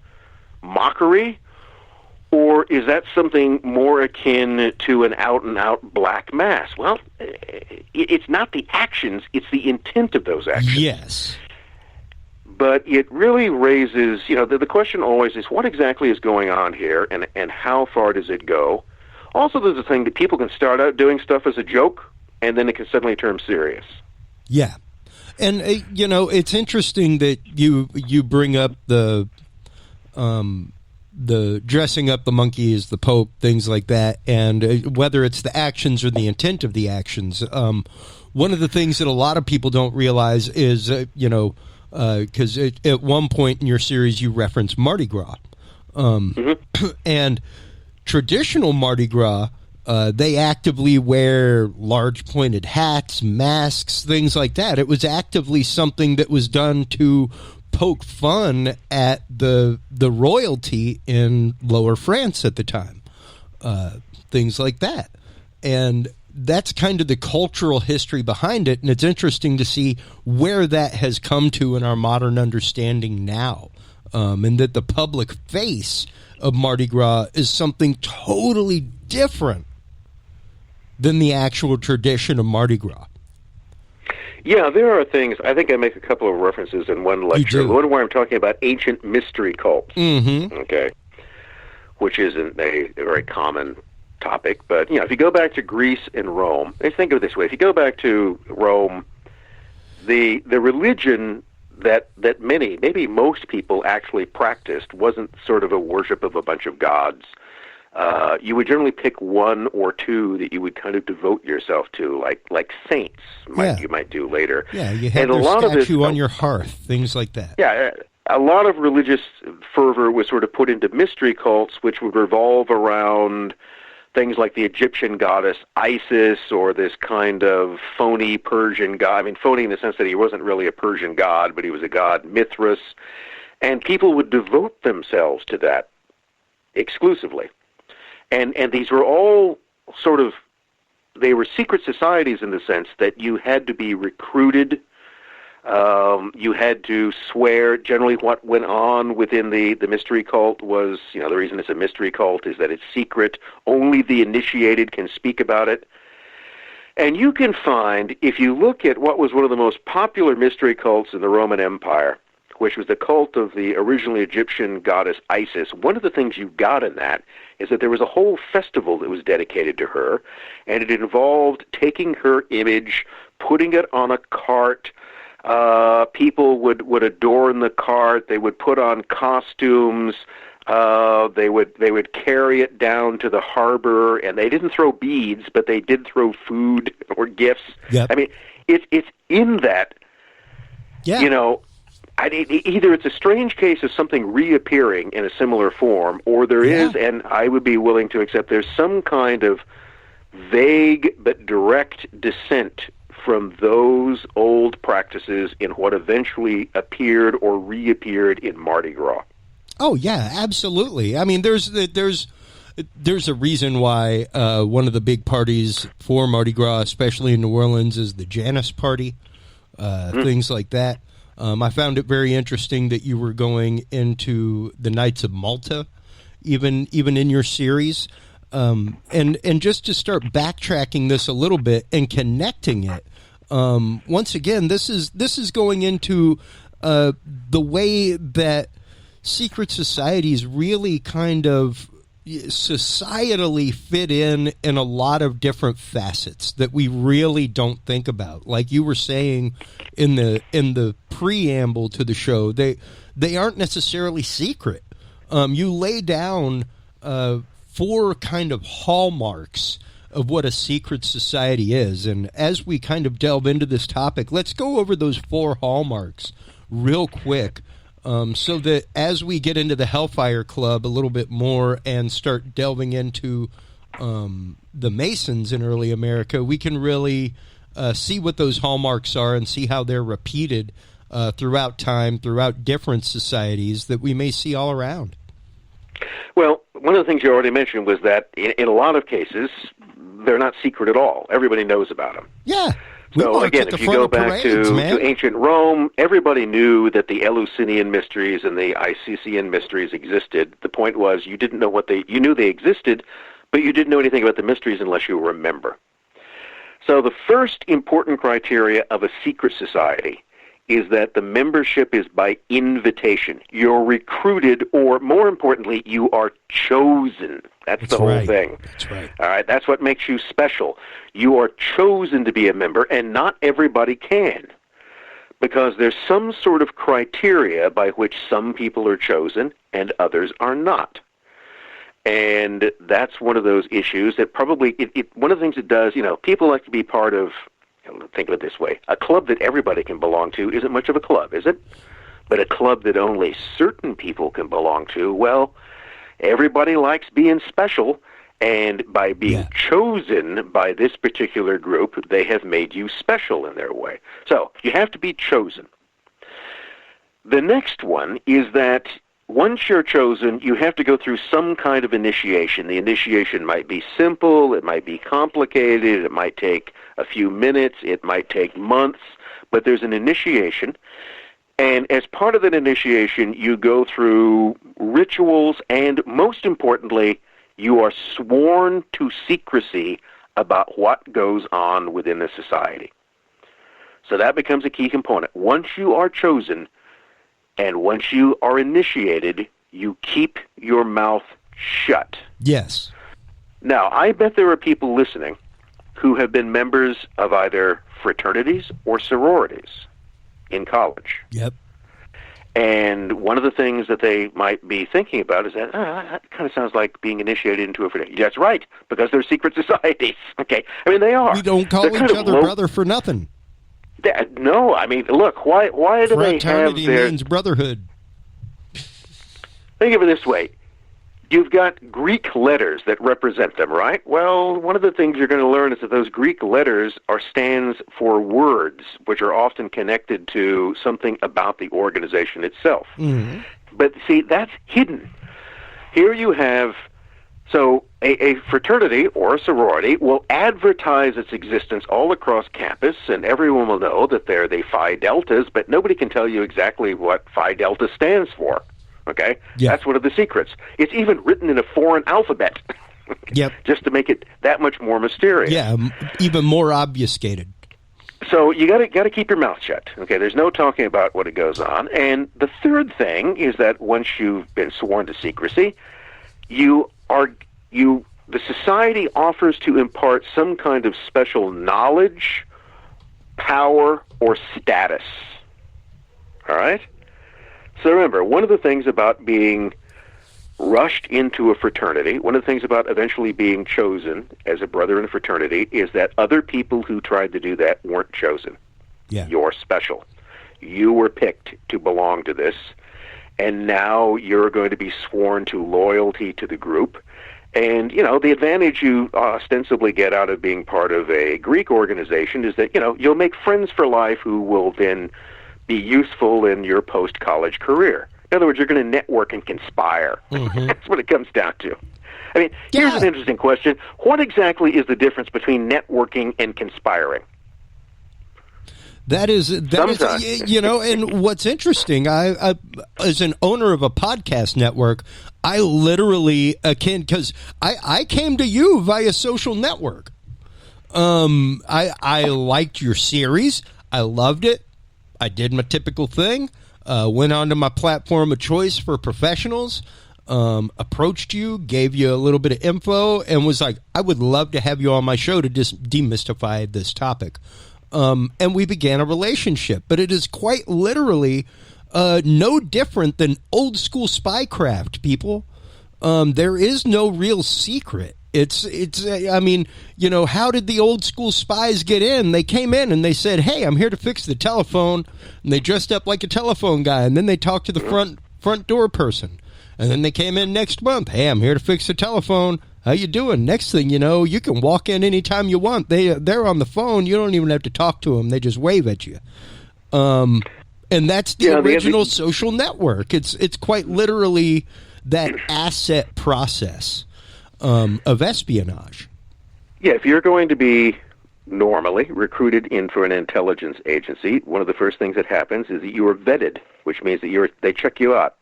mockery? Or is that something more akin to an out-and-out black mass? Well, it's not the actions, it's the intent of those actions. Yes. But it really raises, you know, the question always is, what exactly is going on here, and how far does it go? Also, there's a thing that people can start out doing stuff as a joke, and then it can suddenly turn serious. Yeah. And, you know, it's interesting that you bring up the dressing up the monkey as the Pope, things like that, and whether it's the actions or the intent of the actions. One of the things that a lot of people don't realize is, you know, because at one point in your series you reference Mardi Gras. And traditional Mardi Gras, they actively wear large pointed hats, masks, things like that. It was actively something that was done to poke fun at the royalty in Lower France at the time, things like that. And that's kind of the cultural history behind it, and it's interesting to see where that has come to in our modern understanding now, and that the public face of Mardi Gras is something totally different than the actual tradition of Mardi Gras. Yeah, there are things. I think I make a couple of references in one lecture. The one where I'm talking about ancient mystery cults, okay, which isn't a very common topic. But, you know, if you go back to Greece and Rome, let's think of it this way. If you go back to Rome, the religion that many, maybe most people actually practiced wasn't sort of a worship of a bunch of gods. You would generally pick one or two that you would kind of devote yourself to, like saints you might do later. Yeah, you had their statue on your hearth, things like that. Yeah, a lot of religious fervor was sort of put into mystery cults, which would revolve around things like the Egyptian goddess Isis, or this kind of phony Persian god. I mean, phony in the sense that he wasn't really a Persian god, but he was a god, Mithras. And people would devote themselves to that exclusively. And these were all sort of, they were secret societies in the sense that you had to be recruited, you had to swear. Generally what went on within the mystery cult was, you know, the reason it's a mystery cult is that it's secret. Only the initiated can speak about it. And you can find, if you look at what was one of the most popular mystery cults in the Roman Empire, which was the cult of the originally Egyptian goddess Isis, one of the things you got in that is that there was a whole festival that was dedicated to her, and it involved taking her image, putting it on a cart. People would adorn the cart. They would put on costumes. They would carry it down to the harbor, and they didn't throw beads, but they did throw food or gifts. Yep. I mean, it's in that. Yeah. You know, either it's a strange case of something reappearing in a similar form, or there is, and I would be willing to accept there's some kind of vague but direct descent from those old practices in what eventually appeared or reappeared in Mardi Gras. Oh yeah, absolutely. I mean, there's a reason why one of the big parties for Mardi Gras, especially in New Orleans, is the Janus Party, things like that. I found it very interesting that you were going into the Knights of Malta, even in your series, and just to start backtracking this a little bit and connecting it. Once again, this is going into the way that secret societies really kind of societally fit in a lot of different facets that we really don't think about. Like you were saying in the preamble to the show, they aren't necessarily secret. You lay down 4 kind of hallmarks of what a secret society is, and as we kind of delve into this topic, let's go over those 4 hallmarks real quick. So that as we get into the Hellfire Club a little bit more and start delving into the Masons in early America, we can really see what those hallmarks are and see how they're repeated throughout time, throughout different societies that we may see all around. Well, one of the things you already mentioned was that in a lot of cases, they're not secret at all. Everybody knows about them. Yeah. So again, if you go back to ancient Rome, everybody knew that the Eleusinian mysteries and the Icesian mysteries existed. The point was you didn't know you knew they existed, but you didn't know anything about the mysteries unless you remember. So the first important criteria of a secret society is that the membership is by invitation. You're recruited, or more importantly, you are chosen. That's the whole thing. That's right. All right, that's what makes you special. You are chosen to be a member, and not everybody can, because there's some sort of criteria by which some people are chosen and others are not. And that's one of those issues that probably, one of the things it does, people like to be part of, think of it this way, a club that everybody can belong to isn't much of a club, is it? But a club that only certain people can belong to, well, everybody likes being special, and by being chosen by this particular group, they have made you special in their way. So you have to be chosen. The next one is that once you're chosen, you have to go through some kind of initiation. The initiation might be simple, it might be complicated, it might take a few minutes, it might take months, but there's an initiation. And as part of that initiation, you go through rituals, and most importantly, you are sworn to secrecy about what goes on within the society. So that becomes a key component. Once you are chosen, and once you are initiated, you keep your mouth shut. Yes. Now, I bet there are people listening who have been members of either fraternities or sororities in college. Yep. And one of the things that they might be thinking about is that kind of sounds like being initiated into a fraternity. That's right, because they're secret societies. Okay, I mean, they are. We don't call each other brother for nothing. No, I mean, look, why do they have Fraternity means brotherhood. Think of it this way. You've got Greek letters that represent them, right? Well, one of the things you're going to learn is that those Greek letters are stands for words, which are often connected to something about the organization itself. Mm-hmm. But see, that's hidden. Here you have, so a fraternity or a sorority will advertise its existence all across campus, and everyone will know that they're the Phi Deltas, but nobody can tell you exactly what Phi Delta stands for. Okay? Yeah. That's one of the secrets. It's even written in a foreign alphabet. Yep. Just to make it that much more mysterious. Yeah, even more obfuscated. So you got to keep your mouth shut. Okay, there's no talking about what goes on. And the third thing is that once you've been sworn to secrecy, the society offers to impart some kind of special knowledge, power, or status. All right? So remember, one of the things about being rushed into a fraternity. One of the things about eventually being chosen as a brother in a fraternity is that other people who tried to do that weren't chosen. Yeah. You're special. You were picked to belong to this, and now you're going to be sworn to loyalty to the group. And, the advantage you ostensibly get out of being part of a Greek organization is that, you'll make friends for life who will then be useful in your post-college career. In other words, you're going to network and conspire. Mm-hmm. That's what it comes down to. I mean, here's an interesting question. What exactly is the difference between networking and conspiring? That is, and what's interesting, I as an owner of a podcast network, I literally because I came to you via social network. I liked your series. I loved it. I did my typical thing. Went onto my platform of choice for professionals. Approached you, gave you a little bit of info, and was like, I would love to have you on my show to just demystify this topic. And we began a relationship, but it is quite literally no different than old school spycraft, people. There is no real secret. I mean, how did the old school spies get in? They came in and they said, hey, I'm here to fix the telephone. And they dressed up like a telephone guy. And then they talked to the front door person. And then they came in next month. Hey, I'm here to fix the telephone. How you doing? Next thing you know, you can walk in anytime you want. They're on the phone. You don't even have to talk to them. They just wave at you. And that's the original social network. It's quite literally that asset process of espionage. Yeah, if you're going to be normally recruited into an intelligence agency, one of the first things that happens is that you are vetted, which means that they check you out.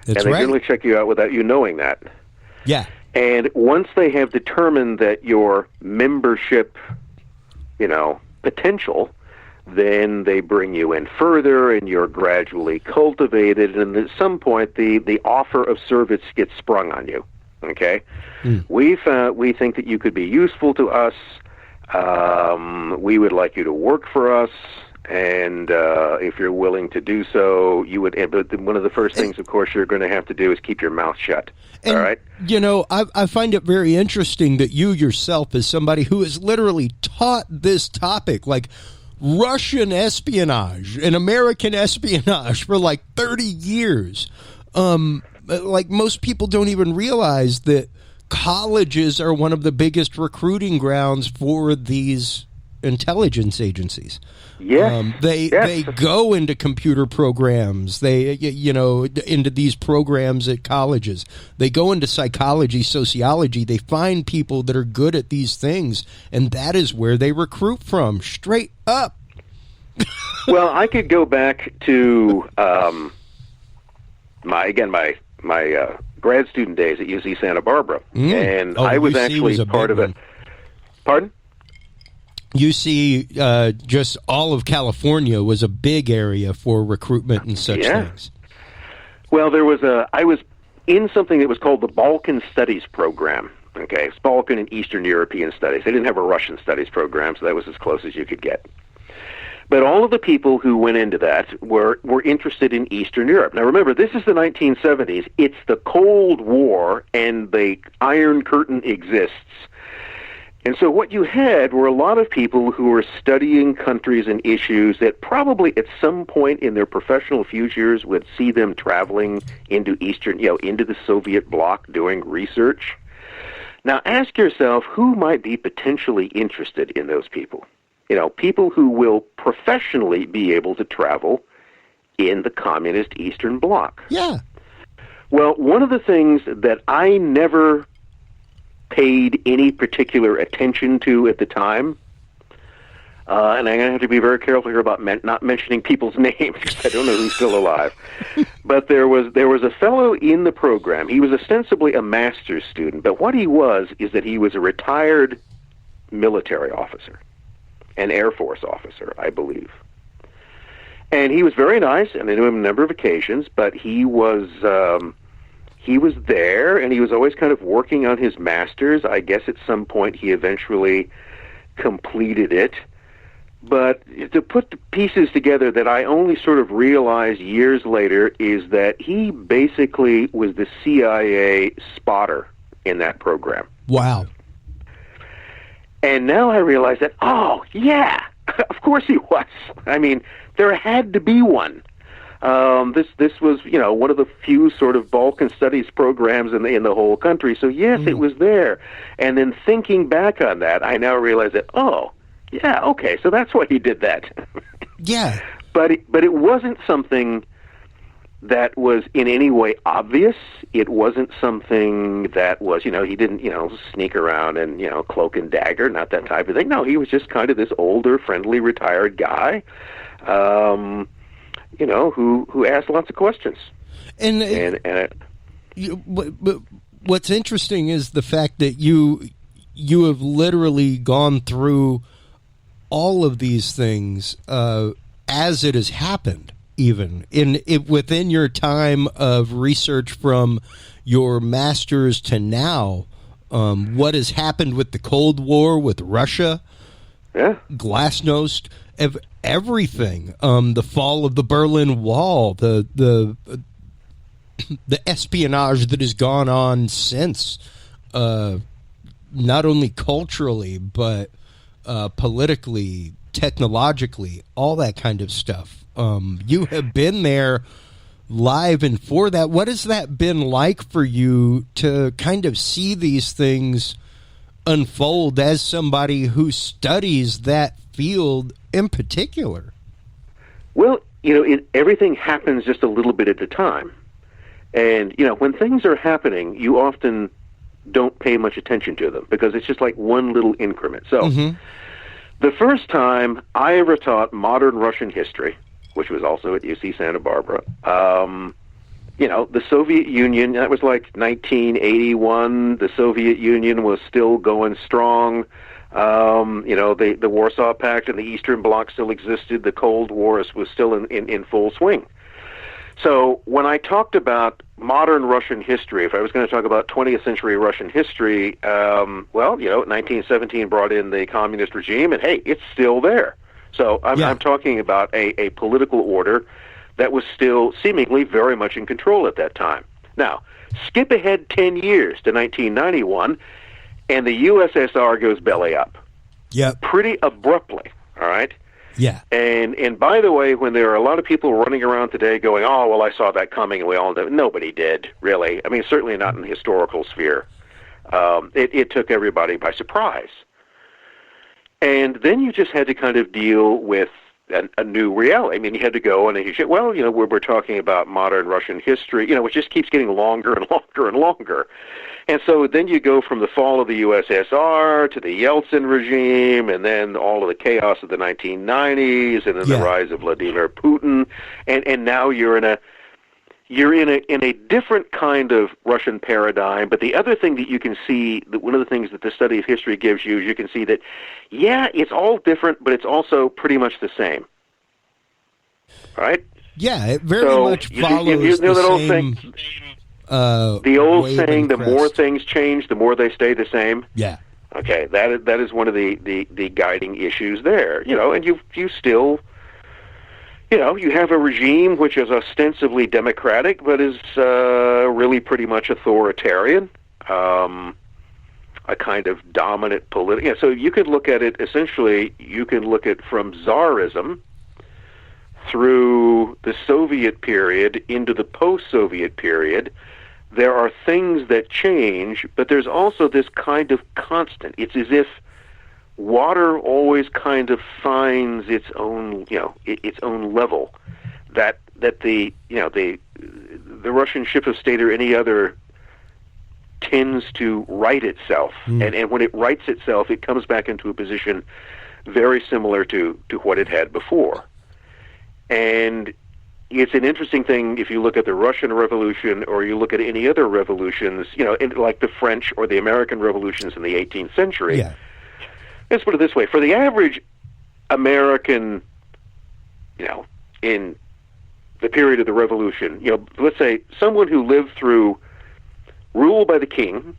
That's and they right. generally check you out without you knowing that. Yeah. And once they have determined that your membership, potential, then they bring you in further and you're gradually cultivated. And at some point, the offer of service gets sprung on you. Okay? We think that you could be useful to us. We would like you to work for us. And if you're willing to do so, you would. But one of the first things, of course, you're going to have to do is keep your mouth shut. And, all right. I find it very interesting that you yourself, as somebody who has literally taught this topic, like Russian espionage and American espionage, for like 30 years. Like most people don't even realize that colleges are one of the biggest recruiting grounds for these intelligence agencies. Yes. They go into computer programs. They, into these programs at colleges. They go into psychology, sociology. They find people that are good at these things, and that is where they recruit from, straight up. Well, I could go back to my grad student days at UC Santa Barbara, and I was UC actually was part of it. Pardon? UC, just all of California was a big area for recruitment and such things. Well, I was in something that was called the Balkan Studies Program. Okay, it's Balkan and Eastern European Studies. They didn't have a Russian Studies program, so that was as close as you could get. But all of the people who went into that were interested in Eastern Europe. Now remember, this is the 1970s. It's the Cold War, and the Iron Curtain exists. And so what you had were a lot of people who were studying countries and issues that probably at some point in their professional futures would see them traveling into into the Soviet bloc doing research. Now ask yourself, who might be potentially interested in those people? People who will professionally be able to travel in the communist Eastern Bloc. Yeah. Well, one of the things that I never paid any particular attention to at the time, and I'm going to have to be very careful here about not mentioning people's names because I don't know who's still alive. But there was a fellow in the program. He was ostensibly a master's student, but what he was is that he was a retired military officer, an Air Force officer, I believe. And he was very nice, and I knew him on a number of occasions, but he was there, and he was always kind of working on his master's. I guess at some point he eventually completed it. But to put the pieces together that I only sort of realized years later is that he basically was the CIA spotter in that program. Wow. And now I realize that, oh, yeah, of course he was. I mean, there had to be one. This was, one of the few sort of Balkan studies programs in the whole country. So, yes, it was there. And then thinking back on that, I now realize that, oh, yeah, okay, so that's why he did that. Yeah. But it wasn't something that was in any way obvious. It wasn't something that was, he didn't, sneak around and, cloak and dagger, not that type of thing. No, he was just kind of this older, friendly, retired guy, who asked lots of questions. But what's interesting is the fact that you have literally gone through all of these things as it has happened, even within your time of research from your master's to now. What has happened with the Cold War, with Russia, Glasnost, everything, the fall of the Berlin Wall, the espionage that has gone on since, not only culturally but politically, technologically, all that kind of stuff. You have been there live, and for that, what has that been like for you to kind of see these things unfold as somebody who studies that field in particular? Well, everything happens just a little bit at a time. And, when things are happening, you often don't pay much attention to them because it's just like one little increment. So the first time I ever taught modern Russian history, which was also at UC Santa Barbara, the Soviet Union, that was like 1981. The Soviet Union was still going strong. The Warsaw Pact and the Eastern Bloc still existed. The Cold War was still in full swing. So when I talked about modern Russian history, if I was going to talk about 20th century Russian history, 1917 brought in the communist regime, and hey, it's still there. So I'm talking about a political order that was still seemingly very much in control at that time. Now, skip ahead 10 years to 1991, and the USSR goes belly up. Yeah. Pretty abruptly, all right? Yeah. And by the way, when there are a lot of people running around today going, oh, well, I saw that coming, and we all know, nobody did, really. I mean, certainly not in the historical sphere. It took everybody by surprise. And then you just had to kind of deal with a new reality. I mean, you had to go and you said, well, we're talking about modern Russian history, which just keeps getting longer and longer and longer. And so then you go from the fall of the USSR to the Yeltsin regime, and then all of the chaos of the 1990s, and then the rise of Vladimir Putin, and now you're in a different kind of Russian paradigm. But the other thing that you can see, that one of the things that the study of history gives you, is you can see that, it's all different, but it's also pretty much the same. All right? Yeah, it very much follows the old same. The old saying, the more things change, the more they stay the same. Yeah. Okay, that is one of the guiding issues there. And you still, you have a regime which is ostensibly democratic, but is really pretty much authoritarian, a kind of dominant political. So you could look at it, essentially, you can look at from Tsarism through the Soviet period into the post-Soviet period. There are things that change, but there's also this kind of constant. It's as if water always kind of finds its own, its own level. That the Russian ship of state or any other tends to right itself, and when it rights itself, it comes back into a position very similar to what it had before. And it's an interesting thing if you look at the Russian Revolution or you look at any other revolutions, like the French or the American revolutions in the 18th century. Yeah. Let's put it this way. For the average American, in the period of the Revolution, let's say someone who lived through rule by the king,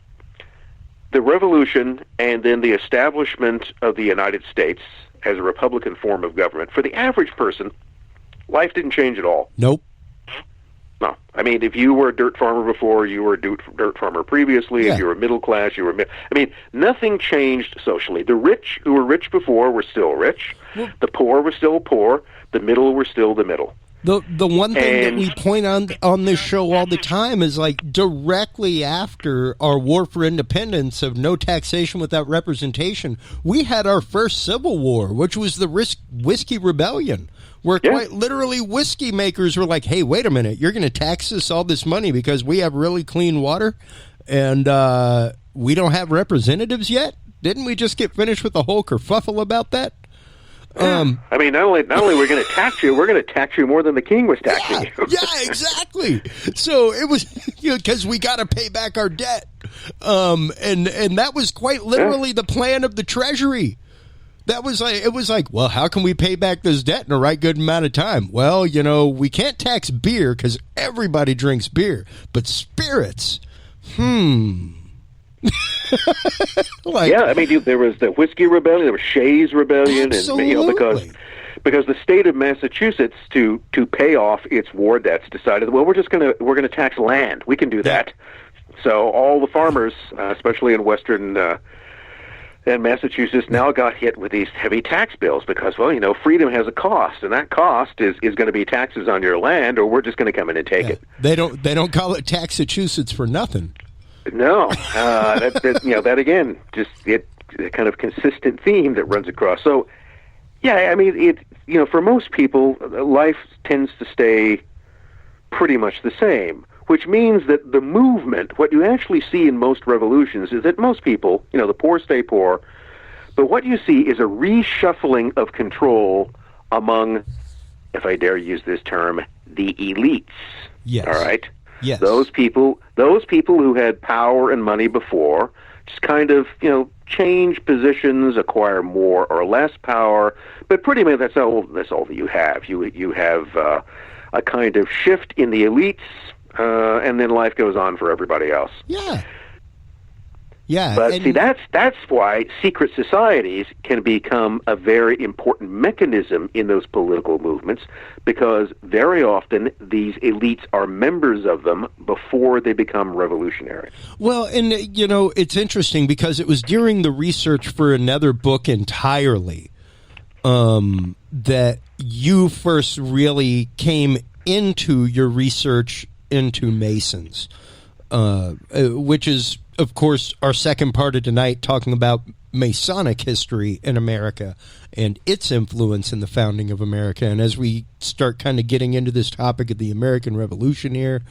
the Revolution, and then the establishment of the United States as a Republican form of government, for the average person, life didn't change at all. Nope. No. I mean, if you were a dirt farmer before, you were a dirt farmer previously. Yeah. If you were middle class, you were I mean, nothing changed socially. The rich who were rich before were still rich. Well, the poor were still poor. The middle were still the middle. The one thing that we point on this show all the time is, like, directly after our war for independence of no taxation without representation, we had our first civil war, which was the Whiskey Rebellion, where quite literally whiskey makers were like, hey, wait a minute, you're going to tax us all this money because we have really clean water and we don't have representatives yet? Didn't we just get finished with the whole kerfuffle about that? I mean, not only we're going to tax you, we're going to tax you more than the king was taxing you. Yeah, exactly. So it was, because we got to pay back our debt, and that was quite literally the plan of the Treasury. That was like, it was like, well, how can we pay back this debt in a right good amount of time? Well, we can't tax beer because everybody drinks beer, but spirits, Yeah, I mean, there was the Whiskey Rebellion, there was Shays Rebellion, absolutely. and because the state of Massachusetts to pay off its war debts decided, well, we're gonna tax land. We can do that. So all the farmers, especially in western and Massachusetts, now got hit with these heavy tax bills because, well, freedom has a cost, and that cost is going to be taxes on your land, or we're just going to come in and take it. They don't call it Taxachusetts for nothing. No, that again, just a kind of consistent theme that runs across. So, yeah, I mean, for most people, life tends to stay pretty much the same, which means that the movement, what you actually see in most revolutions, is that most people, the poor stay poor, but what you see is a reshuffling of control among, if I dare use this term, the elites. Yes. All right. Yes. Those people who had power and money before just kind of, change positions, acquire more or less power, but pretty much that's all that you have. You have a kind of shift in the elites, and then life goes on for everybody else. Yeah. Yeah. But see, that's why secret societies can become a very important mechanism in those political movements, because very often these elites are members of them before they become revolutionary. Well, and, it's interesting because it was during the research for another book entirely that you first really came into your research into Masons, which is, of course, our second part of tonight, talking about Masonic history in America and its influence in the founding of America. And as we start kind of getting into this topic of the American Revolution here,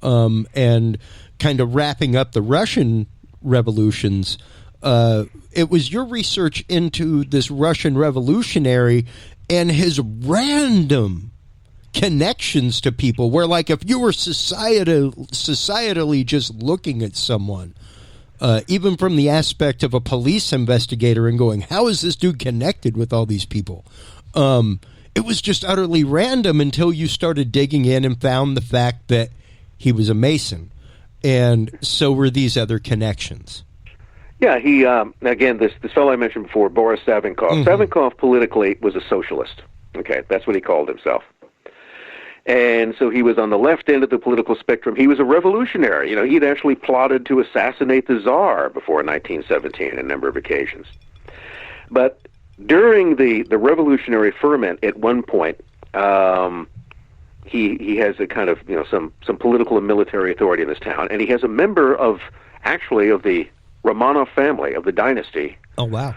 and kind of wrapping up the Russian revolutions, it was your research into this Russian revolutionary and his random connections to people, where, like, if you were societally just looking at someone, even from the aspect of a police investigator and going, how is this dude connected with all these people? It was just utterly random until you started digging in and found the fact that he was a Mason. And so were these other connections. Yeah, he, again, this fellow I mentioned before, Boris Savinkov. Savinkov politically was a socialist. Okay, that's what he called himself. And so he was on the left end of the political spectrum. He was a revolutionary. He'd actually plotted to assassinate the Tsar before 1917 on a number of occasions. But during the revolutionary ferment, at one point, he has a kind of, some political and military authority in this town, and he has a member of the Romanov family, of the dynasty. Oh, wow.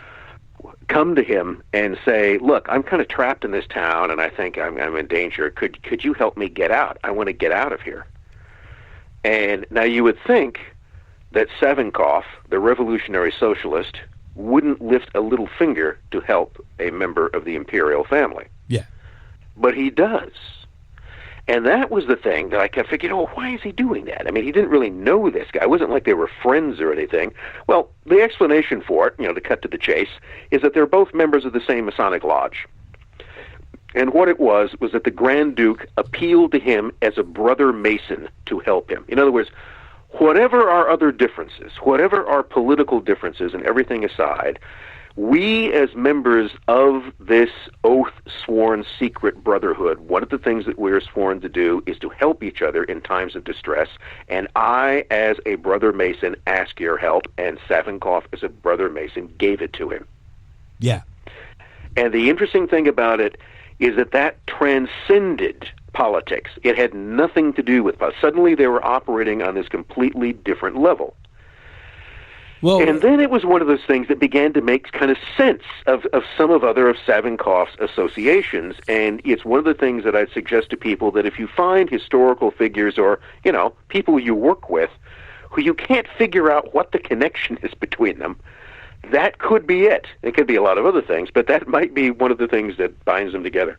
Come to him and say, look, I'm kind of trapped in this town, and I think I'm in danger. Could you help me get out? I want to get out of here. And now you would think that Savinkov, the revolutionary socialist, wouldn't lift a little finger to help a member of the imperial family. Yeah. But he does. And that was the thing that I kept thinking, why is he doing that? I mean, he didn't really know this guy. It wasn't like they were friends or anything. Well, the explanation for it, to cut to the chase, is that they're both members of the same Masonic Lodge. And what it was that the Grand Duke appealed to him as a brother Mason to help him. In other words, whatever our other differences, whatever our political differences and everything aside, we as members of this oath-sworn secret brotherhood, one of the things that we're sworn to do is to help each other in times of distress, and I, as a brother Mason, ask your help, and Savin, as a brother Mason, gave it to him. Yeah. And the interesting thing about it is that transcended politics. It had nothing to do with politics. Suddenly they were operating on this completely different level. Well, and then it was one of those things that began to make kind of sense of some of Savin associations. And it's one of the things that I'd suggest to people, that if you find historical figures or, people you work with who you can't figure out what the connection is between them, that could be it. It could be a lot of other things, but that might be one of the things that binds them together.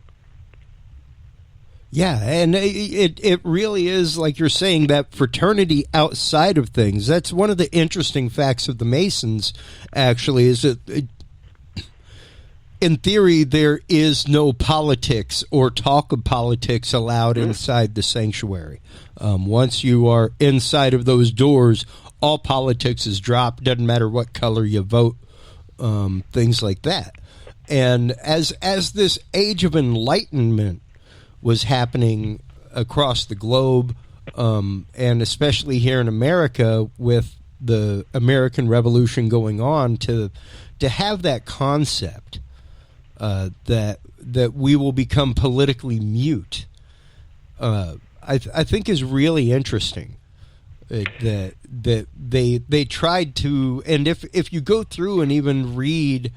Yeah, and it really is, like you're saying, that fraternity outside of things. That's one of the interesting facts of the Masons, actually, is that in theory there is no politics or talk of politics allowed inside the sanctuary. Once you are inside of those doors, all politics is dropped. Doesn't matter what color you vote, things like that. And as this age of enlightenment was happening across the globe, and especially here in America with the American Revolution going on, to have that concept that we will become politically mute, I think is really interesting. That they tried to, and if you go through and even read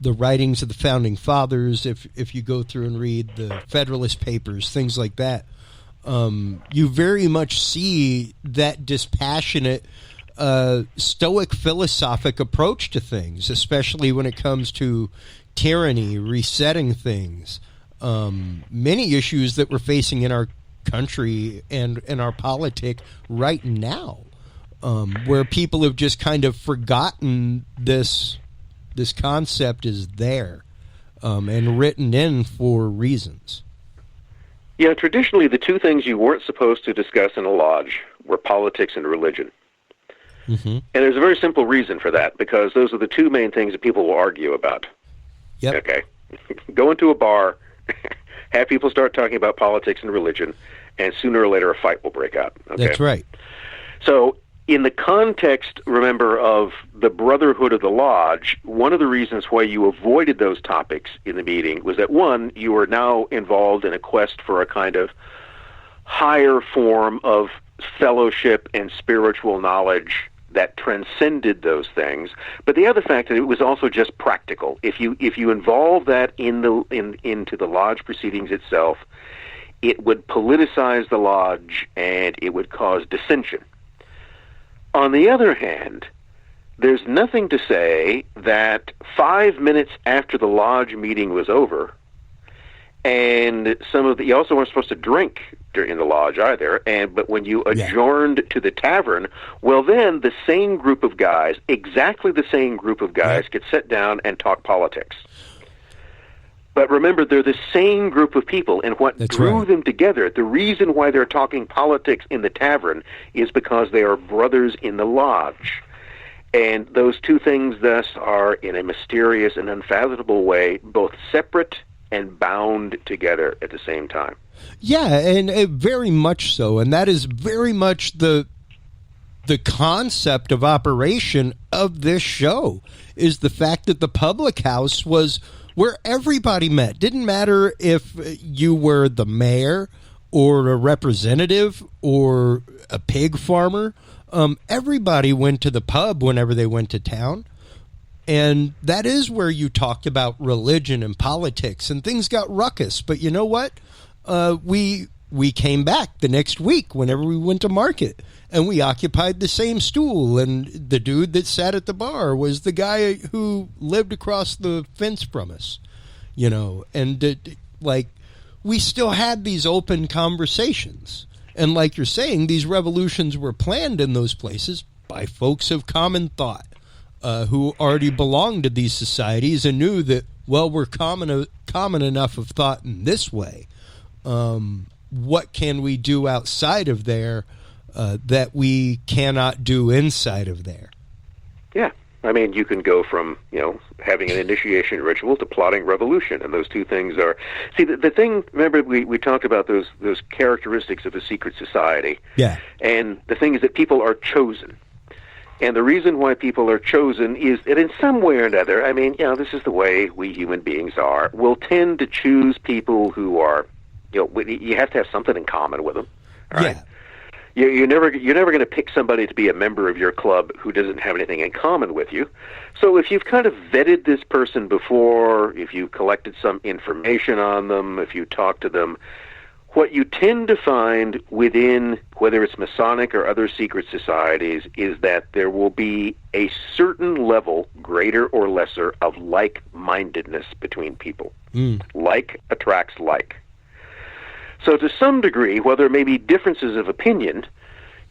the writings of the Founding Fathers, if you go through and read the Federalist Papers, things like that, you very much see that dispassionate, stoic, philosophic approach to things, especially when it comes to tyranny, resetting things, many issues that we're facing in our country and in our politic right now, where people have just kind of forgotten this concept is there, and written in for reasons. Yeah, traditionally the two things you weren't supposed to discuss in a lodge were politics and religion. Mm-hmm. And there's a very simple reason for that, because those are the two main things that people will argue about. Yep. Okay. Go into a bar, have people start talking about politics and religion, and sooner or later a fight will break out. Okay? That's right. So in the context, remember, of the Brotherhood of the Lodge, one of the reasons why you avoided those topics in the meeting was that, one, you were now involved in a quest for a kind of higher form of fellowship and spiritual knowledge that transcended those things. But the other fact that it was also just practical. If you involve that into the lodge proceedings itself, it would politicize the lodge and it would cause dissension. On the other hand, there's nothing to say that 5 minutes after the lodge meeting was over, and you also weren't supposed to drink in the lodge either, but when you adjourned to the tavern, well then the same group of guys, exactly the same group of guys, could sit down and talk politics. But remember, they're the same group of people, and what drew them together, the reason why they're talking politics in the tavern, is because they are brothers in the lodge. And those two things thus are, in a mysterious and unfathomable way, both separate and bound together at the same time. Yeah, and very much so. And that is very much the concept of operation of this show, is the fact that the public house was where everybody met. Didn't matter if you were the mayor or a representative or a pig farmer. Everybody went to the pub whenever they went to town. And that is where you talked about religion and politics, and things got ruckus. But you know what? We came back the next week whenever we went to market, and we occupied the same stool, and the dude that sat at the bar was the guy who lived across the fence from us, and we still had these open conversations. And like you're saying, these revolutions were planned in those places by folks of common thought, who already belonged to these societies and knew that, well, we're common enough of thought in this way. What can we do outside of there that we cannot do inside of there? Yeah, I mean, you can go from, having an initiation ritual to plotting revolution, and those two things are... See, the thing, remember, we talked about those characteristics of a secret society. Yeah. And the thing is that people are chosen. And the reason why people are chosen is that in some way or another, I mean, this is the way we human beings are, we'll tend to choose people who are, you have to have something in common with them. All right? Yeah. You're never going to pick somebody to be a member of your club who doesn't have anything in common with you. So if you've kind of vetted this person before, if you've collected some information on them, if you talk to them, what you tend to find within, whether it's Masonic or other secret societies, is that there will be a certain level, greater or lesser, of like-mindedness between people. Like attracts like. So to some degree, while there may be differences of opinion,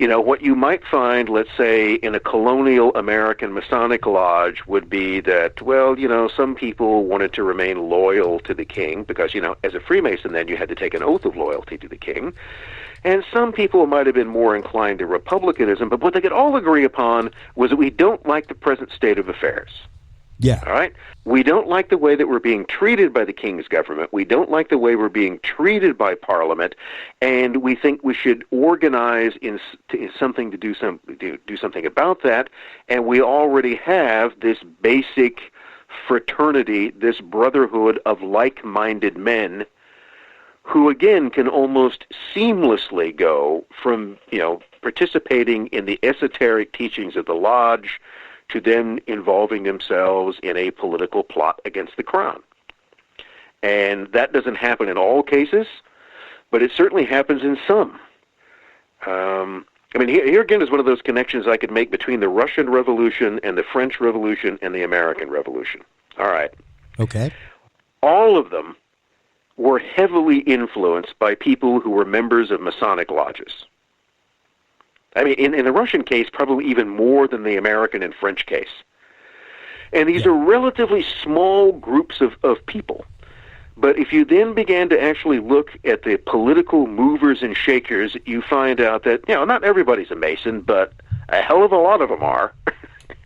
what you might find, let's say, in a colonial American Masonic lodge would be that, well, some people wanted to remain loyal to the king because, as a Freemason then you had to take an oath of loyalty to the king. And some people might have been more inclined to republicanism, but what they could all agree upon was that we don't like the present state of affairs. Yeah. All right? We don't like the way that we're being treated by the king's government. We don't like the way we're being treated by Parliament, and we think we should organize in something to do something about that. And we already have this basic fraternity, this brotherhood of like-minded men, who again can almost seamlessly go from participating in the esoteric teachings of the lodge to them involving themselves in a political plot against the crown. And that doesn't happen in all cases, but it certainly happens in some. Here again is one of those connections I could make between the Russian Revolution and the French Revolution and the American Revolution. All right. Okay. All of them were heavily influenced by people who were members of Masonic lodges. I mean, in the Russian case, probably even more than the American and French case. And these are relatively small groups of people. But if you then began to actually look at the political movers and shakers, you find out that, not everybody's a Mason, but a hell of a lot of them are.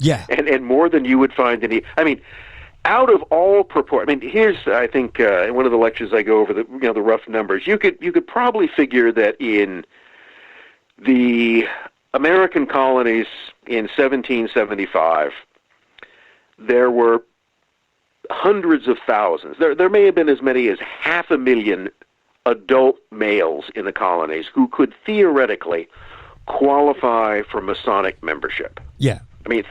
Yeah. And more than you would find any... out of all proportion... here's, I think, in one of the lectures I go over the rough numbers. You could probably figure that in the American colonies in 1775, there were hundreds of thousands. There may have been as many as 500,000 adult males in the colonies who could theoretically qualify for Masonic membership. Yeah.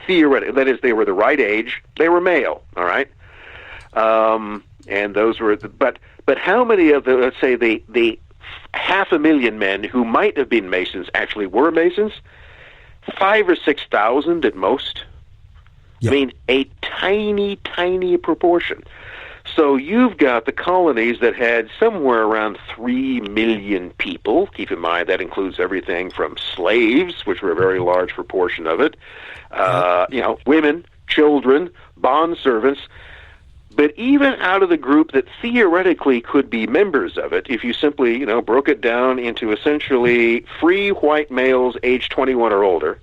Theoretically, that is, they were the right age, they were male, all right? And those were, but how many of the, let's say, the 500,000 men who might have been Masons actually were Masons? 5,000 or 6,000 at most. Yeah. A tiny, tiny proportion. So you've got the colonies that had somewhere around 3 million people. Keep in mind that includes everything from slaves, which were a very large proportion of it, women, children, bond servants. But even out of the group that theoretically could be members of it, if you simply, broke it down into essentially free white males aged 21 or older,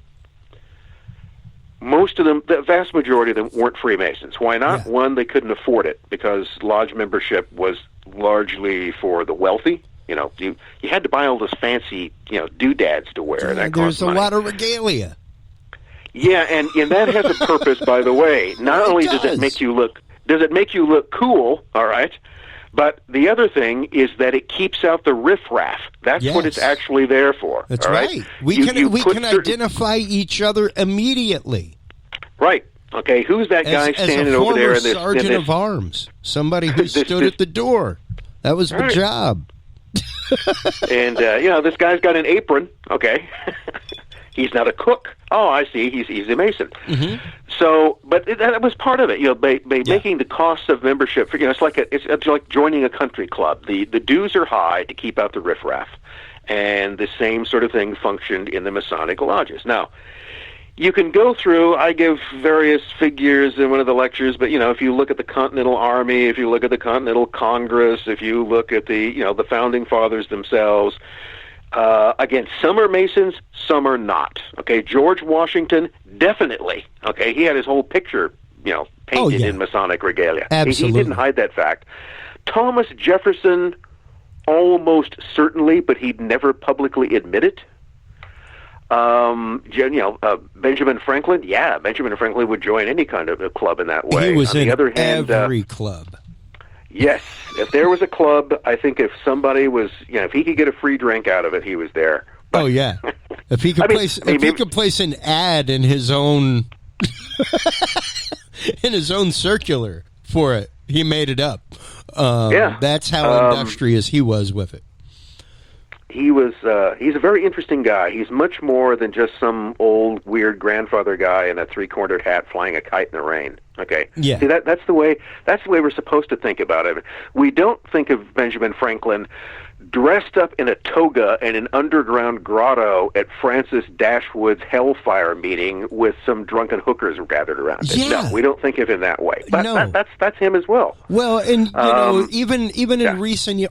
most of them, the vast majority of them, weren't Freemasons. Why not? Yeah. One, they couldn't afford it because lodge membership was largely for the wealthy. You had to buy all those fancy, doodads to wear. And that there's a lot of regalia. Yeah, and that has a purpose, by the way. Not only does it make you look cool, all right, but the other thing is that it keeps out the riffraff. That's what it's actually there for. That's all right. We can identify each other immediately. Right. Okay, who's that guy standing over there? As a former sergeant of arms, somebody who stood at the door. That was the job. And, this guy's got an apron, okay. He's not a cook. Oh, I see. He's a Mason. Mm-hmm. So, but that was part of it. By making the cost of membership. It's like joining a country club. The dues are high to keep out the riffraff, and the same sort of thing functioned in the Masonic lodges. Now, you can go through. I give various figures in one of the lectures, but if you look at the Continental Army, if you look at the Continental Congress, if you look at the the founding fathers themselves. Again, some are Masons, some are not. Okay, George Washington, definitely. Okay, he had his whole picture, painted in Masonic regalia. Absolutely. He didn't hide that fact. Thomas Jefferson, almost certainly, but he'd never publicly admit it. Benjamin Franklin, Benjamin Franklin would join any kind of a club in that way. He was On in the other hand, every club. Yes, if there was a club, I think if somebody was, if he could get a free drink out of it, he was there. But, if he could he could place an ad in his own in his own circular for it, he made it up. That's how industrious he was with it. He's a very interesting guy. He's much more than just some old weird grandfather guy in a three-cornered hat flying a kite in the rain. Okay. Yeah. See, that's the way we're supposed to think about it. We don't think of Benjamin Franklin dressed up in a toga in an underground grotto at Francis Dashwood's Hellfire meeting with some drunken hookers gathered around it. Yeah. No, we don't think of him that way. But No. that's him as well. Well, and even in recent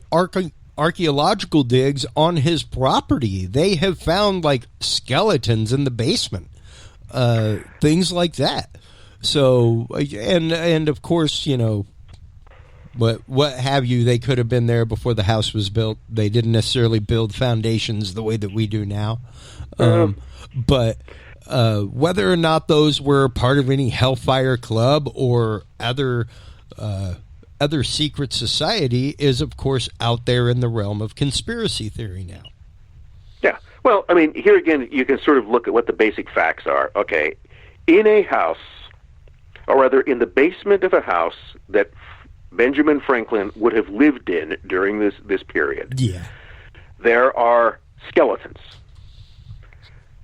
archaeological digs on his property, they have found like skeletons in the basement, things like that. So, and of course, what have you? They could have been there before the house was built. They didn't necessarily build foundations the way that we do now. But whether or not those were part of any Hellfire Club or other secret society is, of course, out there in the realm of conspiracy theory now. Yeah. Well, I mean, here again, you can sort of look at what the basic facts are. Okay. In a house, or rather in the basement of a house that Benjamin Franklin would have lived in during this period, there are skeletons.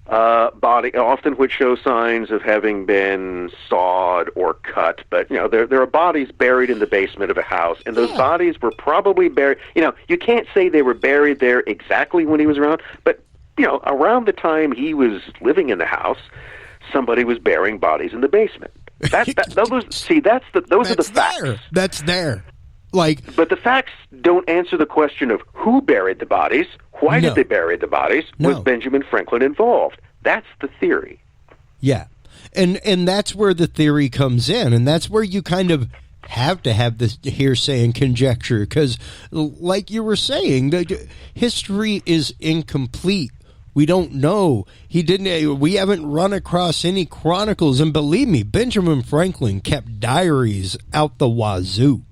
Body often would show signs of having been sawed or cut, but there are bodies buried in the basement of a house, and those bodies were probably buried. You can't say they were buried there exactly when he was around, but around the time he was living in the house, somebody was burying bodies in the basement. Those are the facts. That's there. But the facts don't answer the question of who buried the bodies. Why did they bury the bodies? Was Benjamin Franklin involved? That's the theory. Yeah. And that's where the theory comes in, and that's where you kind of have to have this hearsay and conjecture, because like you were saying, the history is incomplete. We don't know. We haven't run across any chronicles, and believe me, Benjamin Franklin kept diaries out the wazoo.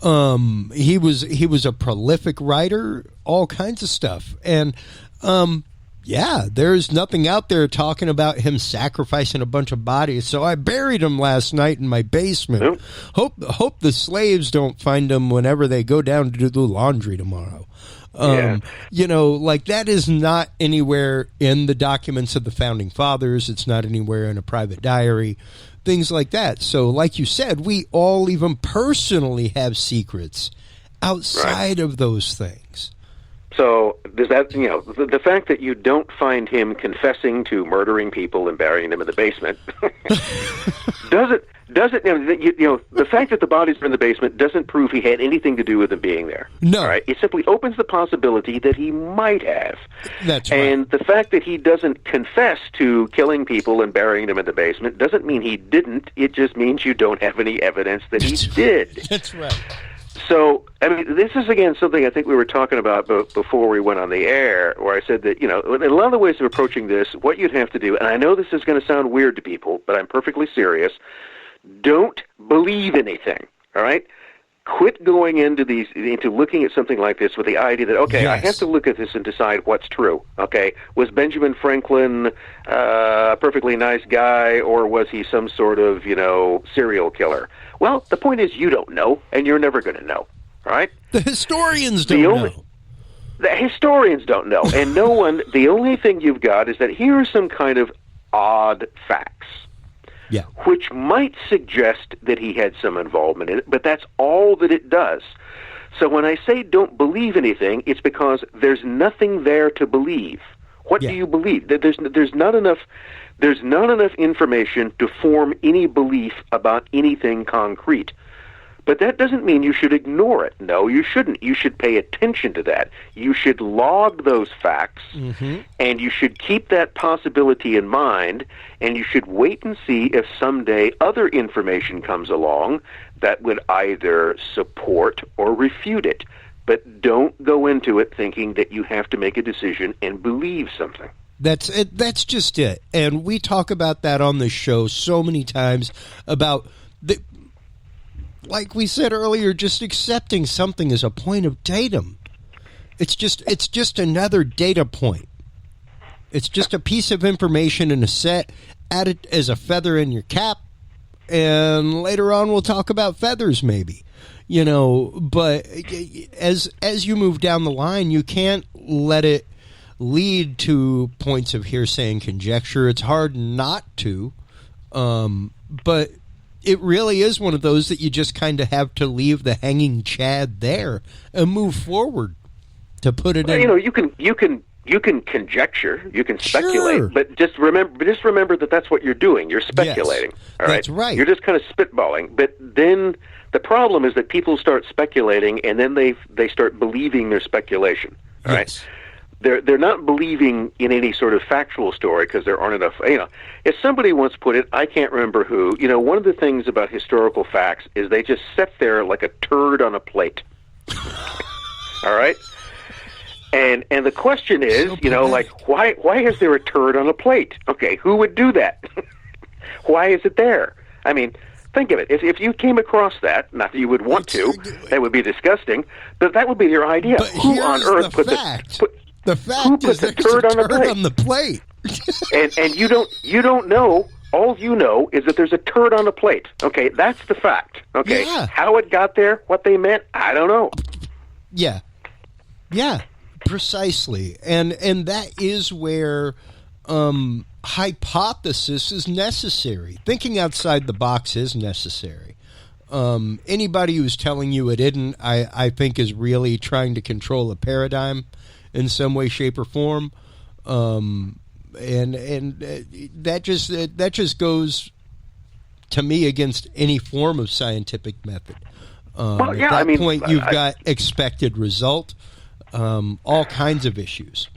He was a prolific writer, all kinds of stuff. And there's nothing out there talking about him sacrificing a bunch of bodies. So I buried him last night in my basement. Hope the slaves don't find him whenever they go down to do the laundry tomorrow. That is not anywhere in the documents of the Founding Fathers. It's not anywhere in a private diary, things like that. So like you said, we all even personally have secrets outside of those things. So does that, the fact that you don't find him confessing to murdering people and burying them in the basement, the fact that the bodies are in the basement doesn't prove he had anything to do with them being there. No. All right? It simply opens the possibility that he might have. That's right. And the fact that he doesn't confess to killing people and burying them in the basement doesn't mean he didn't. It just means you don't have any evidence that he did. That's right. So, I mean, this is, again, something I think we were talking about before we went on the air, where I said that, in a lot of the ways of approaching this, what you'd have to do, and I know this is going to sound weird to people, but I'm perfectly serious, don't believe anything, all right? Quit going into looking at something like this with the idea that, okay, I have to look at this and decide what's true, okay? Was Benjamin Franklin a perfectly nice guy, or was he some sort of, serial killer? Well, the point is you don't know, and you're never going to know, all right? The historians don't know. The historians don't know, and no one, the only thing you've got is that here are some kind of odd facts. Yeah. Which might suggest that he had some involvement in it, but that's all that it does. So when I say don't believe anything, it's because there's nothing there to believe. What do you believe? There's not enough information to form any belief about anything concrete. But that doesn't mean you should ignore it. No, you shouldn't. You should pay attention to that. You should log those facts, and you should keep that possibility in mind, and you should wait and see if someday other information comes along that would either support or refute it. But don't go into it thinking that you have to make a decision and believe something. That's it. That's just it. And we talk about that on the show so many times about the, like we said earlier, just accepting something as a point of datum. It's just another data point. It's just a piece of information in a set. Add it as a feather in your cap, and later on we'll talk about feathers maybe. But as you move down the line, you can't let it lead to points of hearsay and conjecture. It's hard not to, but it really is one of those that you just kind of have to leave the hanging chad there and move forward to put it in. You can conjecture, you can speculate, Sure. but just remember that that's what you're doing. You're speculating. Yes, all right? that's right. You're just kind of spitballing. But then the problem is that people start speculating, and then they start believing their speculation. All Yes. right? They're not believing in any sort of factual story because there aren't enough. As somebody once put it, I can't remember who. One of the things about historical facts is they just sit there like a turd on a plate. All right. And the question is, So why is there a turd on a plate? Okay, who would do that? Why is it there? I mean, think of it. If you came across that, not that you would want to, that would be disgusting, but that would be your idea. But Who on here's earth the put fact. the The fact put is the there's turd a on the turd plate? on the plate. and you don't know. All you know is that there's a turd on the plate. Okay, that's the fact. Okay, Yeah. How it got there, what they meant, I don't know. Yeah, precisely, and that is where hypothesis is necessary. Thinking outside the box is necessary. Anybody who's telling you it isn't, I think, is really trying to control a paradigm in some way, shape, or form. And that just goes, to me, against any form of scientific method. Well, yeah, at that point, you've got expected result, all kinds of issues.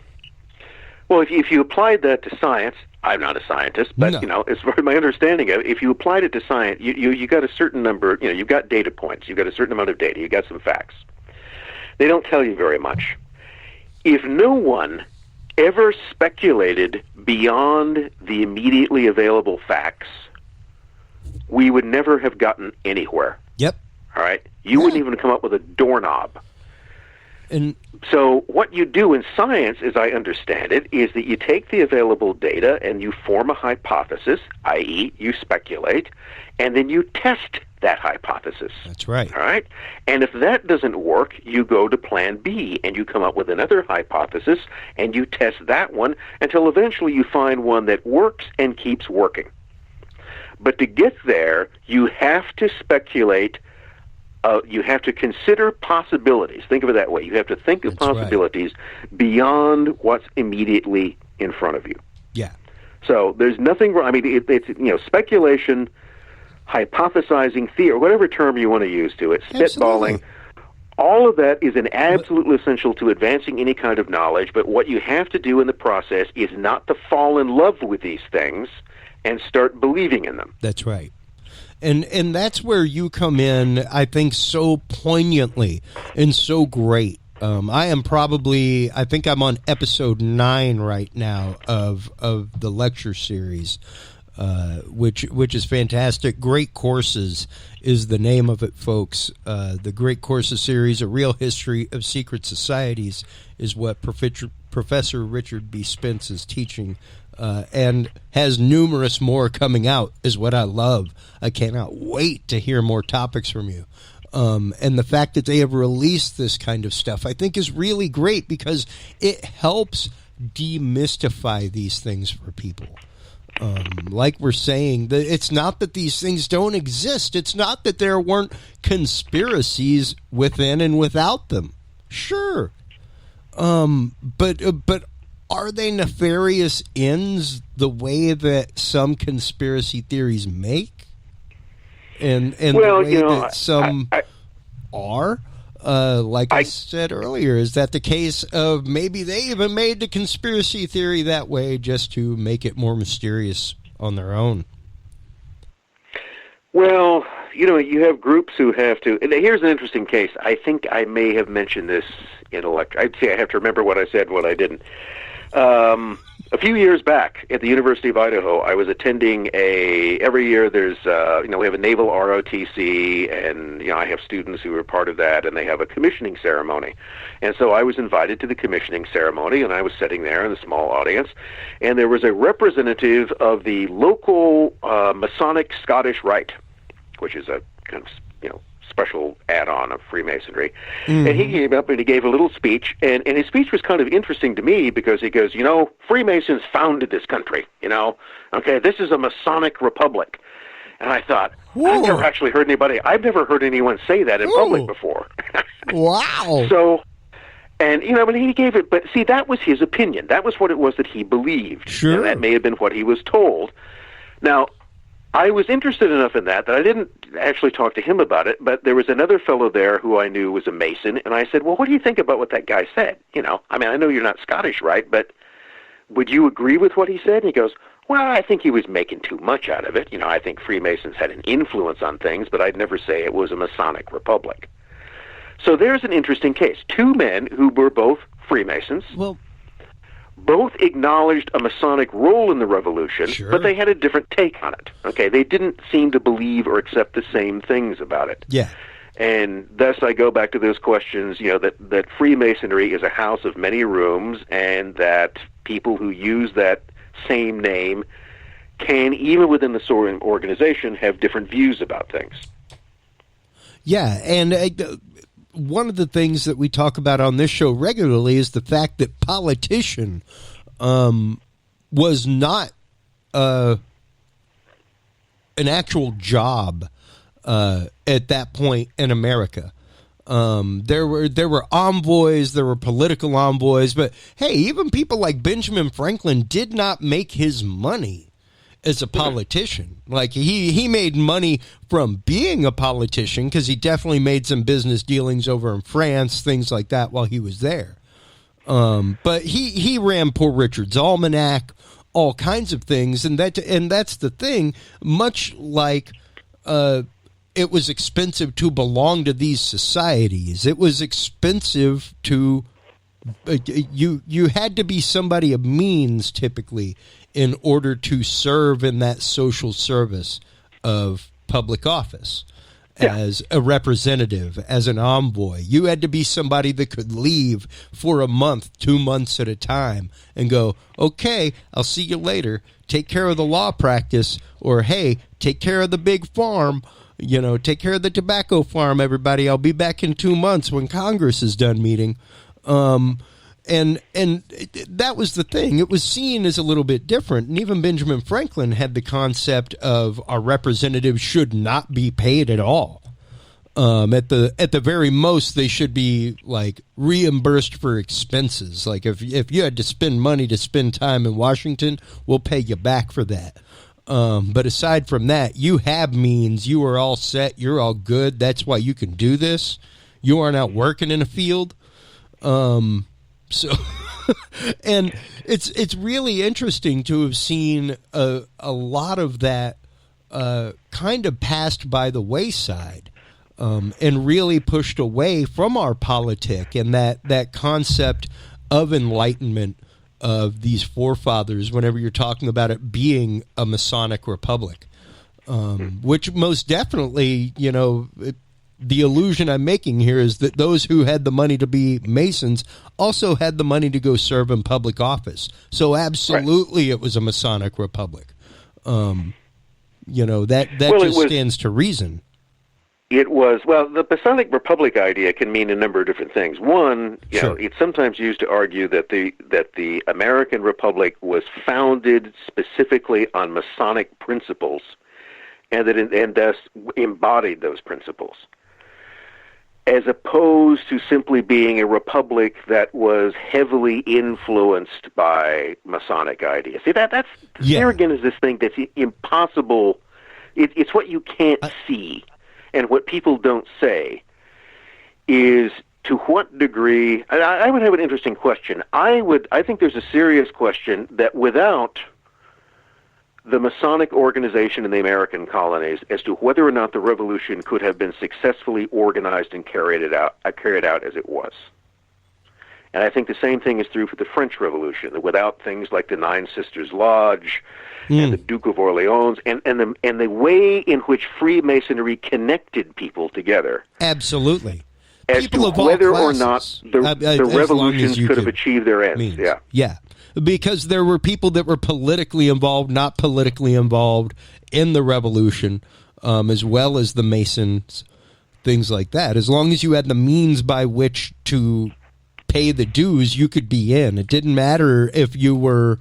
Well, if you applied that to science, I'm not a scientist, but No. as far as my understanding of it, if you applied it to science, you got a certain number. You've got data points. You've got a certain amount of data. You've got some facts. They don't tell you very much. If no one ever speculated beyond the immediately available facts, we would never have gotten anywhere. Yep. All right? You wouldn't even come up with a doorknob. And So what you do in science, as I understand it, is that you take the available data and you form a hypothesis, i.e., you speculate, and then you test that hypothesis. that's right. All right? And if that doesn't work, you go to plan B, and you come up with another hypothesis, and you test that one until eventually you find one that works and keeps working. But to get there, you have to speculate. You have to consider possibilities. Think of it that way. You have to think of That's right. possibilities beyond what's immediately in front of you. Yeah. So there's nothing wrong. I mean, it's speculation, hypothesizing, theory, or whatever term you want to use to it, spitballing. Absolutely. All of that is an absolutely essential to advancing any kind of knowledge. But what you have to do in the process is not to fall in love with these things and start believing in them. That's right. And that's where you come in, I think, so poignantly and so great. I think I'm on episode 9 right now of the lecture series, which is fantastic. Great Courses is the name of it, folks. The Great Courses series, A Real History of Secret Societies, is what Professor Richard B Spence is teaching. And has numerous more coming out, is what I love. I cannot wait to hear more topics from you. And the fact that they have released this kind of stuff, I think, is really great because it helps demystify these things for people. Like we're saying, it's not that these things don't exist. It's not that there weren't conspiracies within and without them. Sure. But are they nefarious ends the way that some conspiracy theories make? and well, the way that some are. Like I said earlier, is that the case of maybe they even made the conspiracy theory that way just to make it more mysterious on their own? Well, you have groups who have to. And here's an interesting case. I think I may have mentioned this in a lecture. I'd say I have to remember what I said, what I didn't. A few years back at the University of Idaho, I was attending every year there's, we have a naval ROTC, and, I have students who are part of that, and they have a commissioning ceremony. And so I was invited to the commissioning ceremony, and I was sitting there in a small audience, and there was a representative of the local Masonic Scottish Rite, which is a kind of, special add-on of Freemasonry. Mm-hmm. And he came up and he gave a little speech, and his speech was kind of interesting to me because he goes, Freemasons founded this country, okay, this is a Masonic republic. And I thought, whoa. I've never heard anyone say that in public before. Wow. So, and, but he gave it, but see, that was his opinion. That was what it was that he believed. Sure. And that may have been what he was told. Now, I was interested enough in that I didn't actually talk to him about it, but there was another fellow there who I knew was a Mason, and I said, well, what do you think about what that guy said? I know you're not Scottish, right, but would you agree with what he said? And he goes, well, I think he was making too much out of it. I think Freemasons had an influence on things, but I'd never say it was a Masonic republic. So there's an interesting case. Two men who were both Freemasons. Well, both acknowledged a Masonic role in the revolution, sure. but they had a different take on it. Okay, they didn't seem to believe or accept the same things about it. Yeah. And thus I go back to those questions, that Freemasonry is a house of many rooms, and that people who use that same name can, even within the organization, have different views about things. Yeah, and one of the things that we talk about on this show regularly is the fact that politician was not an actual job at that point in America. There were envoys, there were political envoys, but hey, even people like Benjamin Franklin did not make his money as a politician. Like he made money from being a politician, because he definitely made some business dealings over in France, things like that, while he was there. But he ran Poor Richard's Almanac, all kinds of things, and that's the thing. Much like it was expensive to belong to these societies, it was expensive to you had to be somebody of means typically in order to serve in that social service of public office. Yeah. As a representative, as an envoy. You had to be somebody that could leave for a month, 2 months at a time, and go, okay, I'll see you later. Take care of the law practice, or hey, take care of the big farm. Take care of the tobacco farm, everybody. I'll be back in 2 months when Congress is done meeting. And that was the thing. It was seen as a little bit different. And even Benjamin Franklin had the concept of our representatives should not be paid at all. At the very most, they should be like reimbursed for expenses. Like if you had to spend money to spend time in Washington, we'll pay you back for that. But aside from that, you have means. You are all set. You're all good. That's why you can do this. You aren't out working in a field. So, and it's really interesting to have seen a lot of that kind of passed by the wayside, and really pushed away from our politic and that concept of enlightenment of these forefathers whenever you're talking about it being a Masonic republic, which most definitely, the illusion I'm making here is that those who had the money to be Masons also had the money to go serve in public office. So absolutely, right. It was a Masonic republic. That stands to reason. It was, the Masonic republic idea can mean a number of different things. One, sure. It's sometimes used to argue that the American Republic was founded specifically on Masonic principles, and thus embodied those principles, as opposed to simply being a republic that was heavily influenced by Masonic ideas. See, there again is this thing that's impossible. it's what you can't see, and what people don't say is to what degree. I would have an interesting question. I think there's a serious question that without the Masonic organization in the American colonies, as to whether or not the revolution could have been successfully organized and carried out as it was. And I think the same thing is true for the French Revolution. That without things like the Nine Sisters Lodge and the Duke of Orleans and the way in which Freemasonry connected people together, absolutely, as people to of whether all or not classes, the revolutions could have achieved their ends. Means. Yeah. Yeah. Because there were people that were politically involved, not politically involved in the revolution, as well as the Masons, things like that. As long as you had the means by which to pay the dues, you could be in. It didn't matter if you were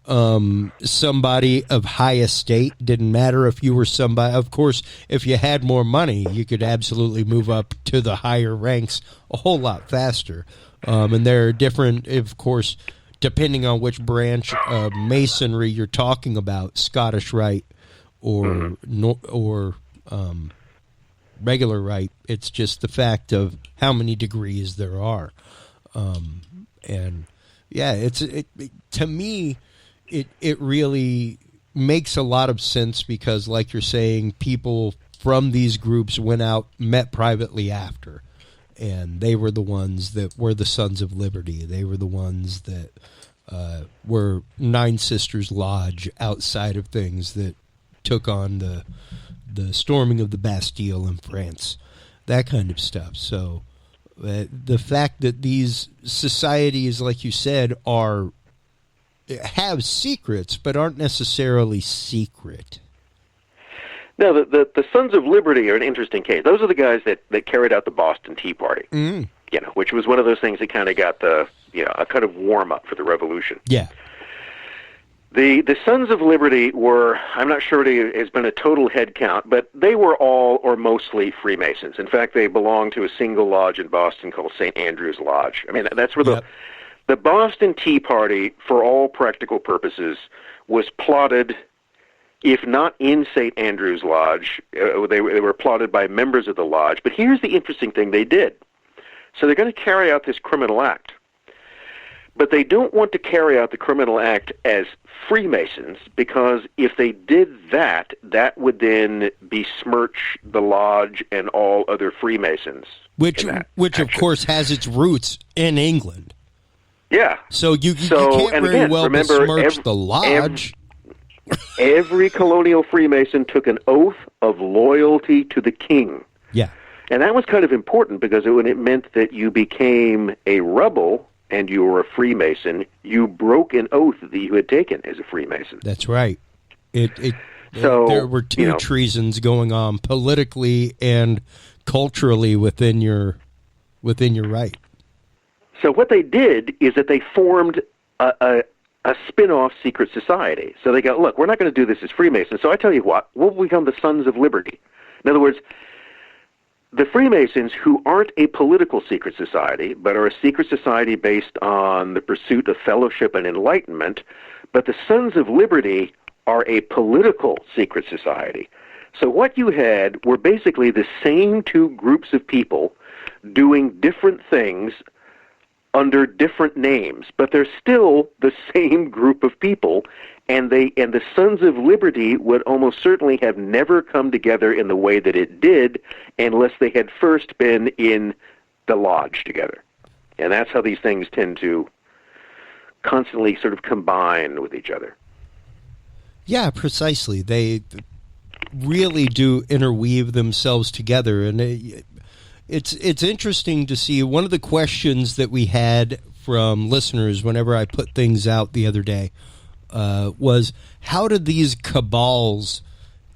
somebody of high estate. Didn't matter if you were somebody. Of course, if you had more money, you could absolutely move up to the higher ranks a whole lot faster. And there are different, of course, depending on which branch of masonry you're talking about, Scottish Rite or regular Rite. It's just the fact of how many degrees there are. And yeah, to me, it really makes a lot of sense because, like you're saying, people from these groups went out, met privately after. And they were the ones that were the Sons of Liberty. They were the ones that were Nine Sisters Lodge outside of things that took on the storming of the Bastille in France, that kind of stuff. So the fact that these societies, like you said, have secrets but aren't necessarily secret. Now, the Sons of Liberty are an interesting case. Those are the guys that carried out the Boston Tea Party, which was one of those things that kind of got a kind of warm-up for the Revolution. Yeah. The Sons of Liberty were, I'm not sure it has been a total head count, but they were all or mostly Freemasons. In fact, they belonged to a single lodge in Boston called St. Andrew's Lodge. I mean, that's where the Boston Tea Party, for all practical purposes, was plotted, if not in St. Andrew's Lodge, they were plotted by members of the lodge. But here's the interesting thing they did. So they're going to carry out this criminal act. But they don't want to carry out the criminal act as Freemasons, because if they did that, that would then besmirch the lodge and all other Freemasons. Which of course, has its roots in England. Yeah. So you can't very well besmirch the lodge. Every colonial Freemason took an oath of loyalty to the king. Yeah. And that was kind of important because it meant that you became a rebel and you were a Freemason, you broke an oath that you had taken as a Freemason. That's right. There were two treasons going on politically and culturally within your right. So what they did is that they formed a spin-off secret society. So they go, look, we're not going to do this as Freemasons, so I tell you what, we'll become the Sons of Liberty. In other words, the Freemasons, who aren't a political secret society, but are a secret society based on the pursuit of fellowship and enlightenment, but the Sons of Liberty are a political secret society. So what you had were basically the same two groups of people doing different things under different names, but they're still the same group of people, and the Sons of Liberty would almost certainly have never come together in the way that it did unless they had first been in the lodge together. And that's how these things tend to constantly sort of combine with each other. Yeah, precisely. They really do interweave themselves together, and it's interesting to see. One of the questions that we had from listeners whenever I put things out the other day was, how did these cabals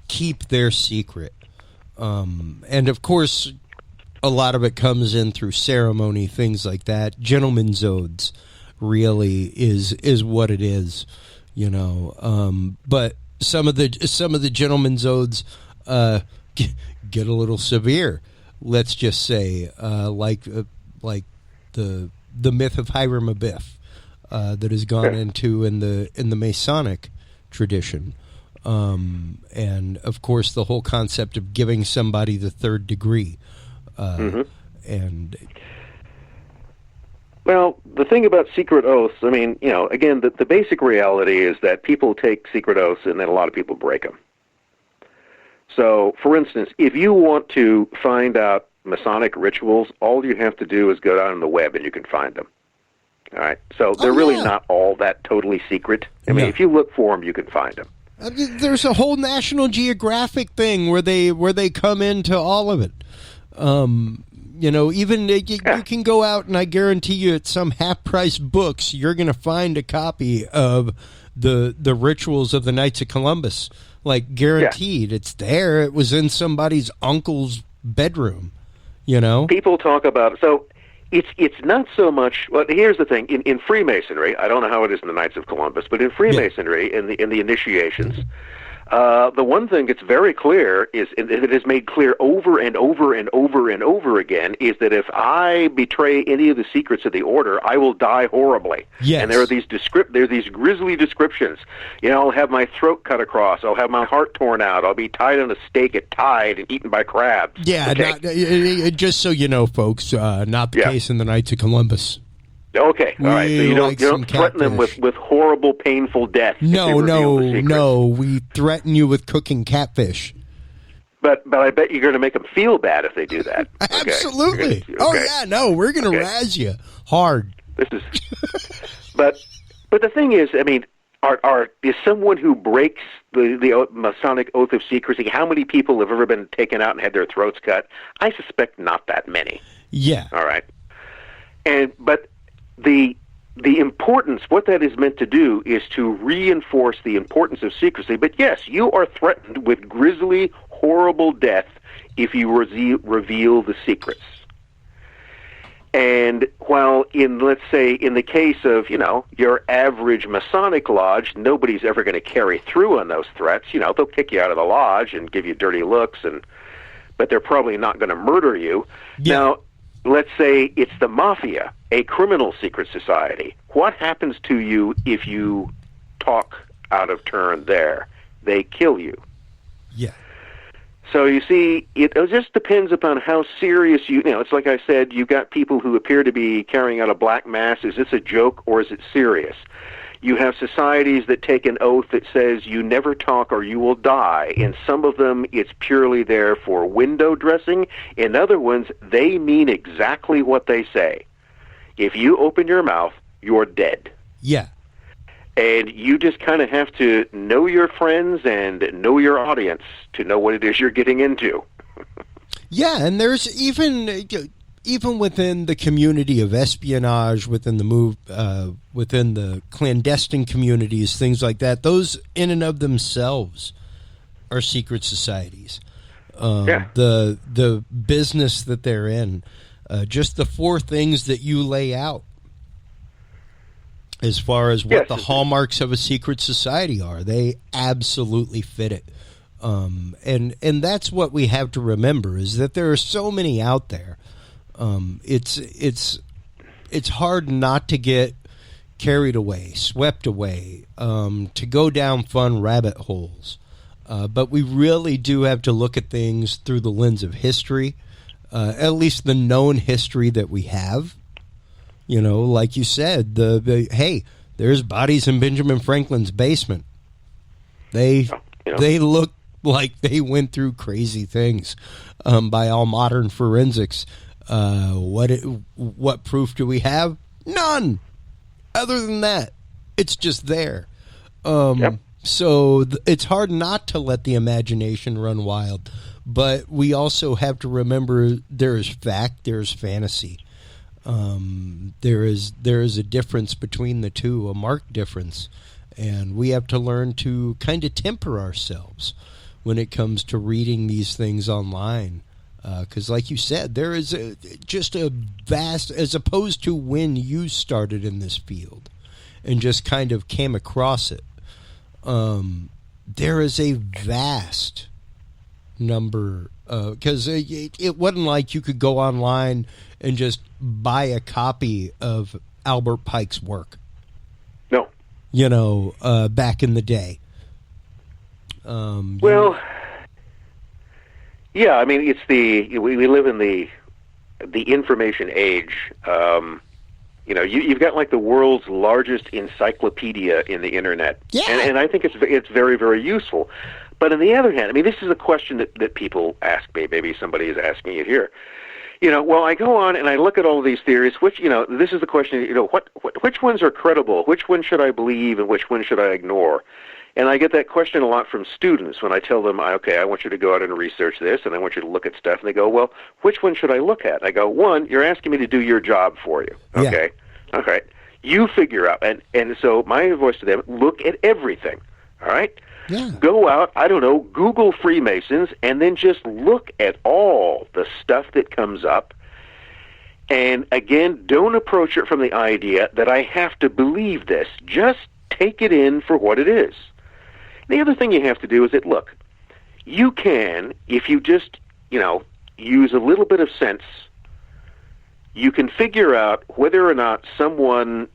keep their secret? And of course, a lot of it comes in through ceremony, things like that. Gentlemen's oaths really is what it is, you know. But some of the gentlemen's oaths get a little severe. Let's just say, like the myth of Hiram Abiff that has gone into in the Masonic tradition. And of course, the whole concept of giving somebody the third degree. And well, the thing about secret oaths, I mean, again, the basic reality is that people take secret oaths and then a lot of people break them. So, for instance, if you want to find out Masonic rituals, all you have to do is go down on the web and you can find them. All right? So they're really not all that totally secret. I mean, if you look for them, you can find them. There's a whole National Geographic thing where they come into all of it. Even you can go out and I guarantee you at some half-price books, you're going to find a copy of the rituals of the Knights of Columbus. Like, guaranteed. It's there. It was in somebody's uncle's bedroom, People talk about it. So it's not so much. Well, here's the thing: in Freemasonry, I don't know how it is in the Knights of Columbus, but in Freemasonry, in the initiations, the one thing that's very clear is, and it is made clear over and over and over and over again, is that if I betray any of the secrets of the order, I will die horribly. Yes. And there are these grisly descriptions. I'll have my throat cut across. I'll have my heart torn out. I'll be tied on a stake at Tide and eaten by crabs. Yeah, just so you know, folks, not the case in the Knights of Columbus. Okay, all right. So you don't threaten them with horrible, painful death. No. We threaten you with cooking catfish. But I bet you're going to make them feel bad if they do that. Okay. Absolutely. We're going to razz you hard. But the thing is, I mean, is someone who breaks the Masonic Oath of Secrecy? How many people have ever been taken out and had their throats cut? I suspect not that many. Yeah. All right. But the importance, what that is meant to do is to reinforce the importance of secrecy. But yes, you are threatened with grisly, horrible death if you reveal the secrets. And while let's say in the case of, your average Masonic lodge, nobody's ever going to carry through on those threats. They'll kick you out of the lodge and give you dirty looks, but they're probably not going to murder you. Yeah. Now, let's say it's the mafia, a criminal secret society. What happens to you if you talk out of turn there? They kill you. Yeah. So you see, it just depends upon how serious it's like I said, you've got people who appear to be carrying out a black mass. Is this a joke or is it serious? You have societies that take an oath that says you never talk or you will die. In some of them, it's purely there for window dressing. In other ones, they mean exactly what they say. If you open your mouth, you're dead. Yeah. And you just kind of have to know your friends and know your audience to know what it is you're getting into. Yeah, and there's even within the community of espionage, within the clandestine communities, things like that, those in and of themselves are secret societies. The business that they're in, just the four things that you lay out as far as what the hallmarks of a secret society are, they absolutely fit it. And that's what we have to remember, is that there are so many out there. It's hard not to get carried away, swept away, to go down fun rabbit holes. But we really do have to look at things through the lens of history, at least the known history that we have. Like you said, hey, there's bodies in Benjamin Franklin's basement. They look like they went through crazy things, by all modern forensics. What proof do we have? None. Other than that, it's just there. So it's hard not to let the imagination run wild, but we also have to remember there is fact, there is fantasy. There is a difference between the two, a marked difference, and we have to learn to kind of temper ourselves when it comes to reading these things online. Because like you said, there is just a vast, as opposed to when you started in this field and just kind of came across it, there is a vast number, because it wasn't like you could go online and just buy a copy of Albert Pike's work. No. Back in the day. Well, yeah, I mean, it's we live in the information age. You've got like the world's largest encyclopedia in the internet, and I think it's very, very useful. But on the other hand, I mean, this is a question that people ask me. Maybe somebody is asking it here. Well, I go on and I look at all of these theories. This is the question. Which ones are credible? Which ones should I believe, and which ones should I ignore? And I get that question a lot from students when I tell them, okay, I want you to go out and research this, and I want you to look at stuff. And they go, well, which one should I look at? I go, one, you're asking me to do your job for you. Okay. Yeah. Okay. You figure out. And so my advice to them, look at everything. All right? Yeah. Go out, I don't know, Google Freemasons, and then just look at all the stuff that comes up. And again, don't approach it from the idea that I have to believe this. Just take it in for what it is. The other thing you have to do is that, look, you can, if you just, use a little bit of sense, you can figure out whether or not someone,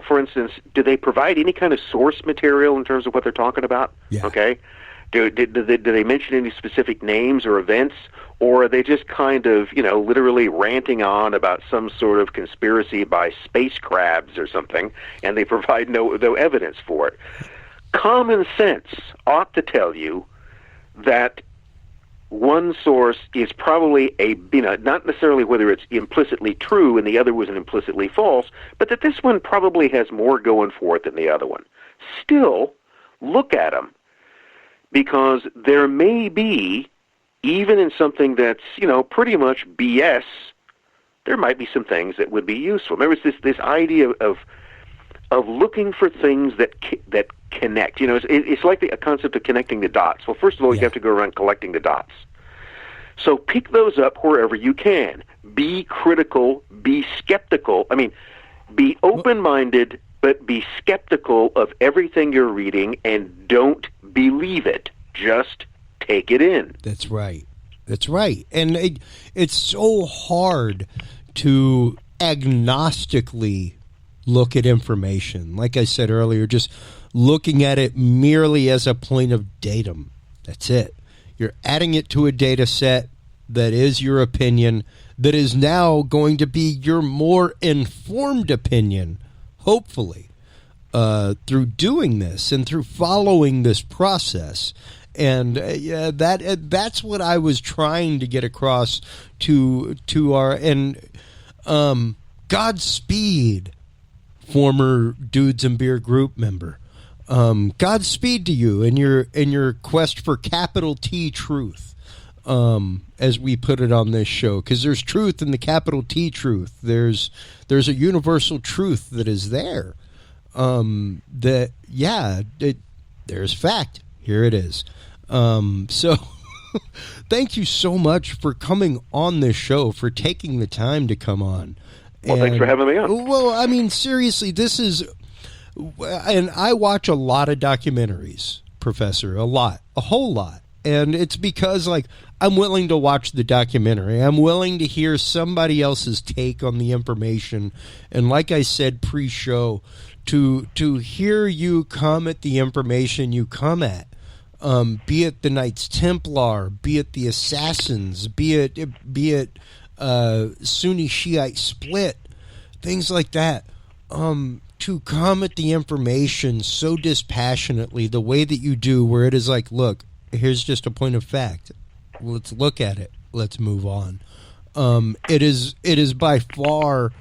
for instance, do they provide any kind of source material in terms of what they're talking about? Yeah. Okay? Do they mention any specific names or events? Or are they just kind of, literally ranting on about some sort of conspiracy by space crabs or something, and they provide no evidence for it? Common sense ought to tell you that one source is probably not necessarily whether it's implicitly true and the other was implicitly false, but that this one probably has more going for it than the other one. Still, look at them, because there may be, even in something that's, pretty much BS, there might be some things that would be useful. Remember, it's this idea of looking for things that connect. It's like a concept of connecting the dots. Well, first of all, you have to go around collecting the dots. So pick those up wherever you can. Be critical, be skeptical. I mean, be open-minded, but be skeptical of everything you're reading, and don't believe it. Just take it in. That's right. That's right. And it's so hard to agnostically look at information. Like I said earlier, just looking at it merely as a point of datum. That's it. You're adding it to a data set that is your opinion, that is now going to be your more informed opinion, hopefully, through doing this and through following this process. And that's what I was trying to get across to our, and Godspeed, former Dudes and Beer group member. Godspeed to you in your quest for capital T truth, as we put it on this show, because there's truth in the capital T truth. There's a universal truth that is there. There's fact. Here it is. So thank you so much for coming on this show, for taking the time to come on. Well, thanks for having me on. Well, I mean, seriously, this is, and I watch a lot of documentaries, Professor, a whole lot. And it's because, like, I'm willing to watch the documentary. I'm willing to hear somebody else's take on the information. And like I said pre-show, to hear you come at the information you come at, be it the Knights Templar, be it the Assassins, be it Sunni Shiite split, things like that, to come at the information so dispassionately, the way that you do, where it is like, look, here's just a point of fact. Let's look at it. Let's move on. It is by far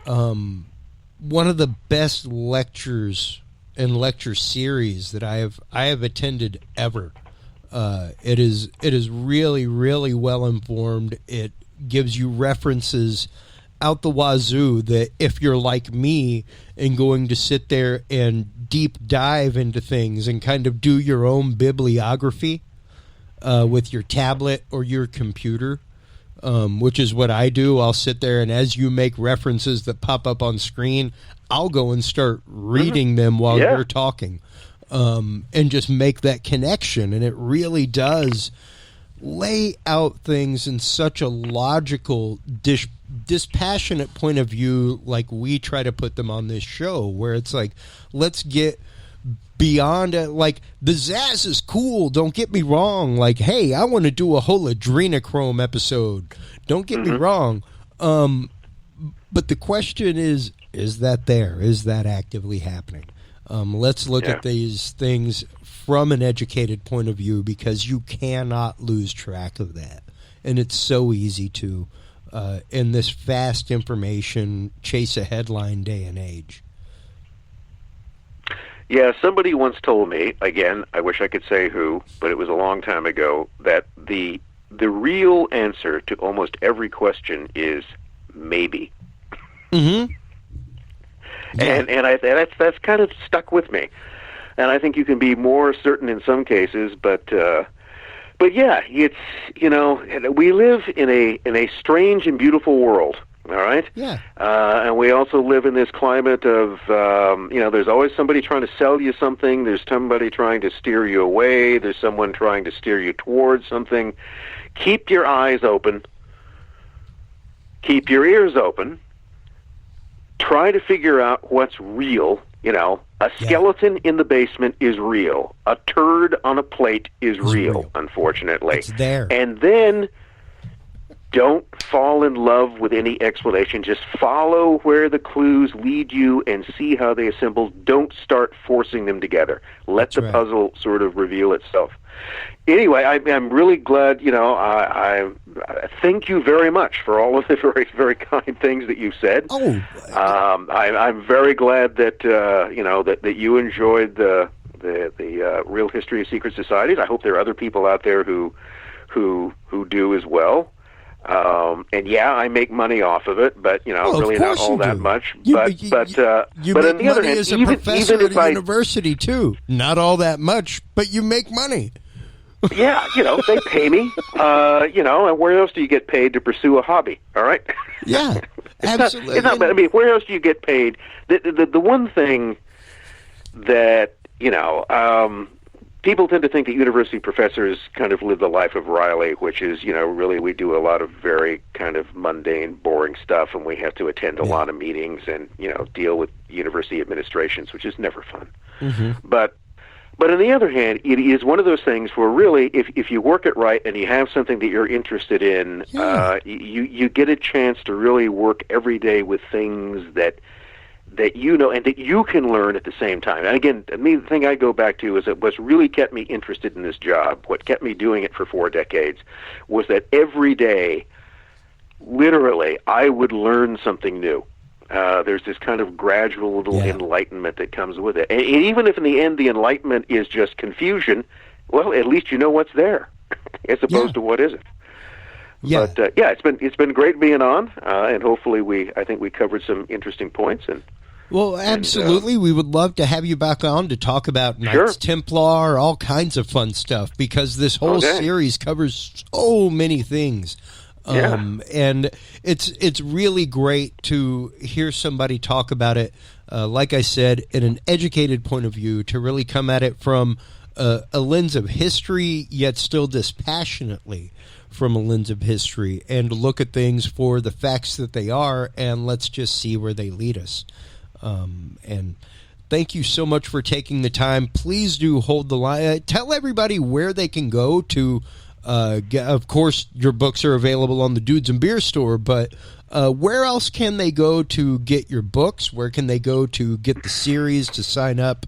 one of the best lectures and lecture series that I have attended ever. It is really, really well informed. It gives you references out the wazoo that if you're like me and going to sit there and deep dive into things and kind of do your own bibliography with your tablet or your computer, which is what I do. I'll sit there, and as you make references that pop up on screen, I'll go and start reading them while you're talking, and just make that connection. And it really does lay out things in such a logical, dispassionate point of view, like we try to put them on this show, where it's like, let's get beyond like the Zaz is cool. Don't get me wrong. Like, hey, I want to do a whole adrenochrome episode. Don't get me wrong. But the question is that there? Is that actively happening? Let's look at these things from an educated point of view, because you cannot lose track of that. And it's so easy to, in this fast information, chase a headline day and age. Yeah, somebody once told me, again, I wish I could say who, but it was a long time ago, that the real answer to almost every question is maybe. Mm-hmm. Yeah. And that's kind of stuck with me. And I think you can be more certain in some cases, but yeah, it's, we live in a strange and beautiful world. All right. Yeah. And we also live in this climate of, there's always somebody trying to sell you something. There's somebody trying to steer you away. There's someone trying to steer you towards something. Keep your eyes open. Keep your ears open. Try to figure out what's real. A skeleton in the basement is real. A turd on a plate is real, unfortunately. It's there. And then don't fall in love with any explanation. Just follow where the clues lead you and see how they assemble. Don't start forcing them together. Let the puzzle sort of reveal itself. Anyway, I'm really glad, I thank you very much for all of the very, very kind things that you've said. Oh, I'm very glad that, that you enjoyed the real history of secret societies. I hope there are other people out there who do as well. And yeah, I make money off of it, but really not all that much. But on the other hand, as a professor at a university too, not all that much, but you make money. Yeah, they pay me. And where else do you get paid to pursue a hobby? All right. Yeah, absolutely. It's not. I mean, where else do you get paid? The one thing that people tend to think that university professors kind of live the life of Riley, which is, really we do a lot of very kind of mundane, boring stuff, and we have to attend a lot of meetings and, deal with university administrations, which is never fun. Mm-hmm. But on the other hand, it is one of those things where really, if you work it right and you have something that you're interested in, you get a chance to really work every day with things that and that you can learn at the same time. And again, the thing I go back to is that what's really kept me interested in this job, what kept me doing it for 4 decades, was that every day, literally, I would learn something new. There's this kind of gradual little enlightenment that comes with it. And even if in the end the enlightenment is just confusion, well, at least you know what's there, as opposed to what isn't. Yeah. But it's been great being on, and hopefully I think we covered some interesting points. Well, absolutely. We would love to have you back on to talk about Knights Templar, all kinds of fun stuff, because this whole series covers so many things. And it's really great to hear somebody talk about it, like I said, in an educated point of view, to really come at it from a lens of history, yet still dispassionately from a lens of history, and look at things for the facts that they are, and let's just see where they lead us. And thank you so much for taking the time. Please do hold the line. Tell everybody where they can go to. Of course, your books are available on the Dudes and Beer store, but where else can they go to get your books? Where can they go to get the series, to sign up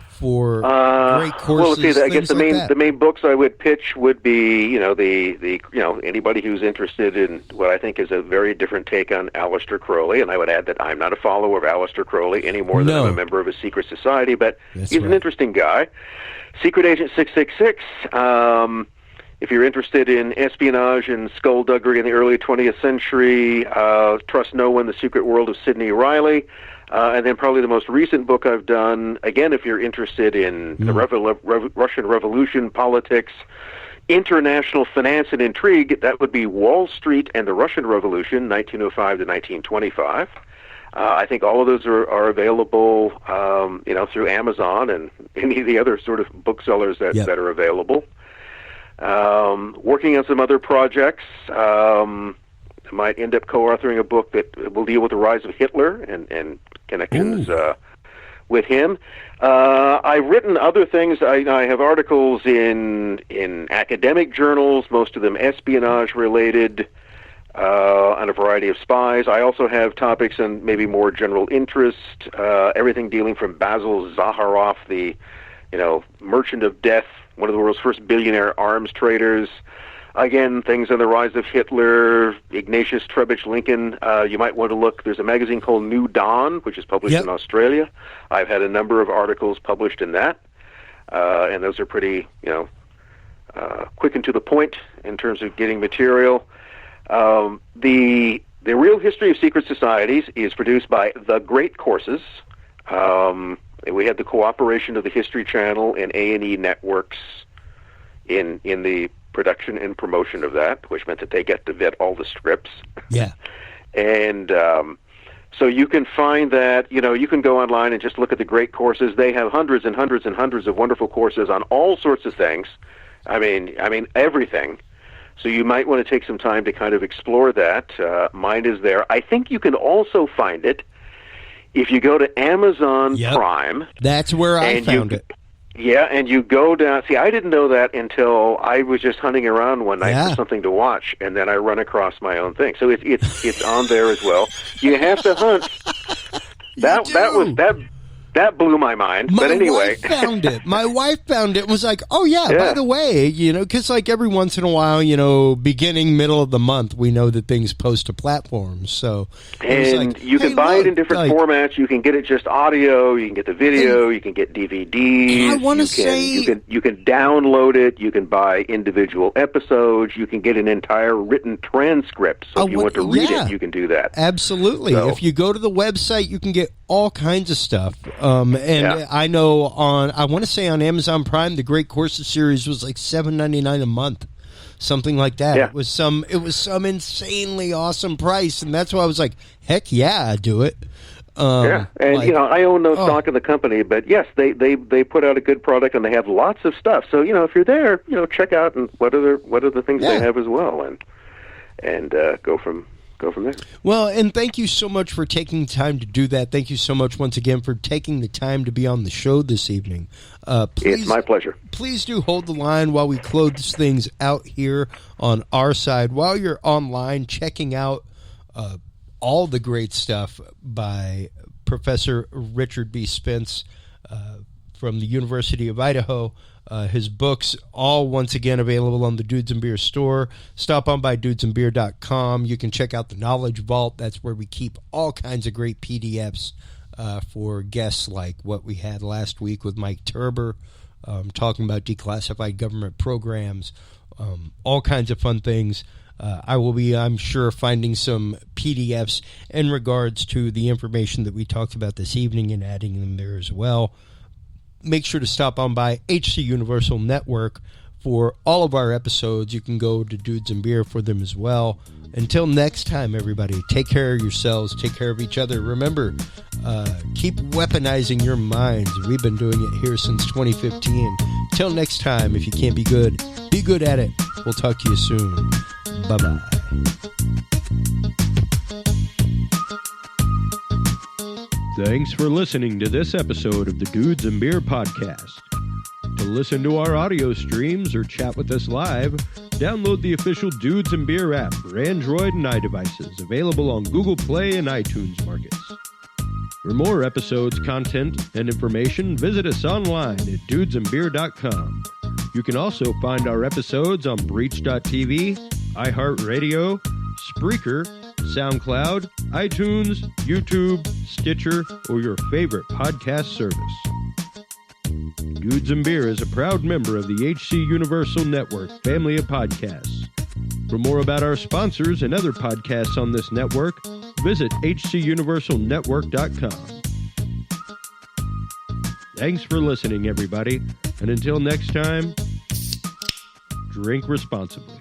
for great courses? Well, I guess the main books I would pitch would be anybody who's interested in what I think is a very different take on Aleister Crowley, and I would add that I'm not a follower of Aleister Crowley any more than I'm a member of a secret society, but he's an interesting guy. Secret Agent 666. If you're interested in espionage and skullduggery in the early 20th century, Trust No One, The Secret World of Sidney Riley. And then probably the most recent book I've done, again, if you're interested in the Russian Revolution, politics, international finance and intrigue, that would be Wall Street and the Russian Revolution, 1905 to 1925. I think all of those are available, through Amazon and any of the other sort of booksellers that are available. Working on some other projects. I might end up co-authoring a book that will deal with the rise of Hitler and connections with him. I've written other things. I have articles in academic journals, most of them espionage-related, on a variety of spies. I also have topics on maybe more general interest, everything dealing from Basil Zakharov, the merchant of death, one of the world's first billionaire arms traders. Again, things on the rise of Hitler, Ignatius Trebitsch Lincoln. You might want to look. There's a magazine called New Dawn, which is published in Australia. I've had a number of articles published in that, and those are pretty, quick and to the point in terms of getting material. The Real History of Secret Societies is produced by The Great Courses. We had the cooperation of the History Channel and A&E Networks in the production and promotion of that, which meant that they get to vet all the scripts. Yeah. And so you can find that, you can go online and just look at the Great Courses. They have hundreds and hundreds and hundreds of wonderful courses on all sorts of things. I mean everything. So you might want to take some time to kind of explore that. Mine is there. I think you can also find it if you go to Amazon Prime. That's where I found it. Yeah, and you go down. See, I didn't know that until I was just hunting around one night for something to watch, and then I run across my own thing. So it's on there as well. You have to hunt. That blew my mind. But anyway, my wife found it and was like, "Oh yeah, by the way, because like every once in a while, beginning, middle of the month, we know that things post to platforms. So and you can buy it in different formats. You can get it just audio. You can get the video. You can get DVDs. I want to say you can download it. You can buy individual episodes. You can get an entire written transcript. So if you want to read it, you can do that. Absolutely. So, if you go to the website, you can get all kinds of stuff. I know I want to say on Amazon Prime, the Great Courses series was like $7.99 a month, something like that. Yeah. It was some insanely awesome price, and that's why I was like, heck yeah, I'd do it. And I own no stock in the company, but yes, they put out a good product, and they have lots of stuff. So if you're there, check out and what are the things they have as well, and go from there. Well, and thank you so much for taking time to do that. Thank you so much once again for taking the time to be on the show this evening. Please, it's my pleasure. Please do hold the line while we close things out here on our side. While you're online checking out all the great stuff by Professor Richard B Spence from the University of Idaho. His books, all once again available on the Dudes and Beer store. Stop on by dudesandbeer.com. You can check out the Knowledge Vault. That's where we keep all kinds of great PDFs for guests like what we had last week with Mike Turber, talking about declassified government programs, all kinds of fun things. I will be, I'm sure, finding some PDFs in regards to the information that we talked about this evening and adding them there as well. Make sure to stop on by HC Universal Network for all of our episodes. You can go to Dudes and Beer for them as well. Until next time, everybody, take care of yourselves, take care of each other. Remember, keep weaponizing your minds. We've been doing it here since 2015. Till next time, if you can't be good at it. We'll talk to you soon. Bye-bye. Thanks for listening to this episode of the Dudes and Beer Podcast. To listen to our audio streams or chat with us live, download the official Dudes and Beer app for Android and iDevices, available on Google Play and iTunes markets. For more episodes, content, and information, visit us online at dudesandbeer.com. You can also find our episodes on Breach.tv, iHeartRadio, Spreaker, SoundCloud, iTunes, YouTube, Stitcher, or your favorite podcast service. Dudes and Beer is a proud member of the HC Universal Network family of podcasts. For more about our sponsors and other podcasts on this network, visit hcuniversalnetwork.com. Thanks for listening, everybody, and until next time, drink responsibly.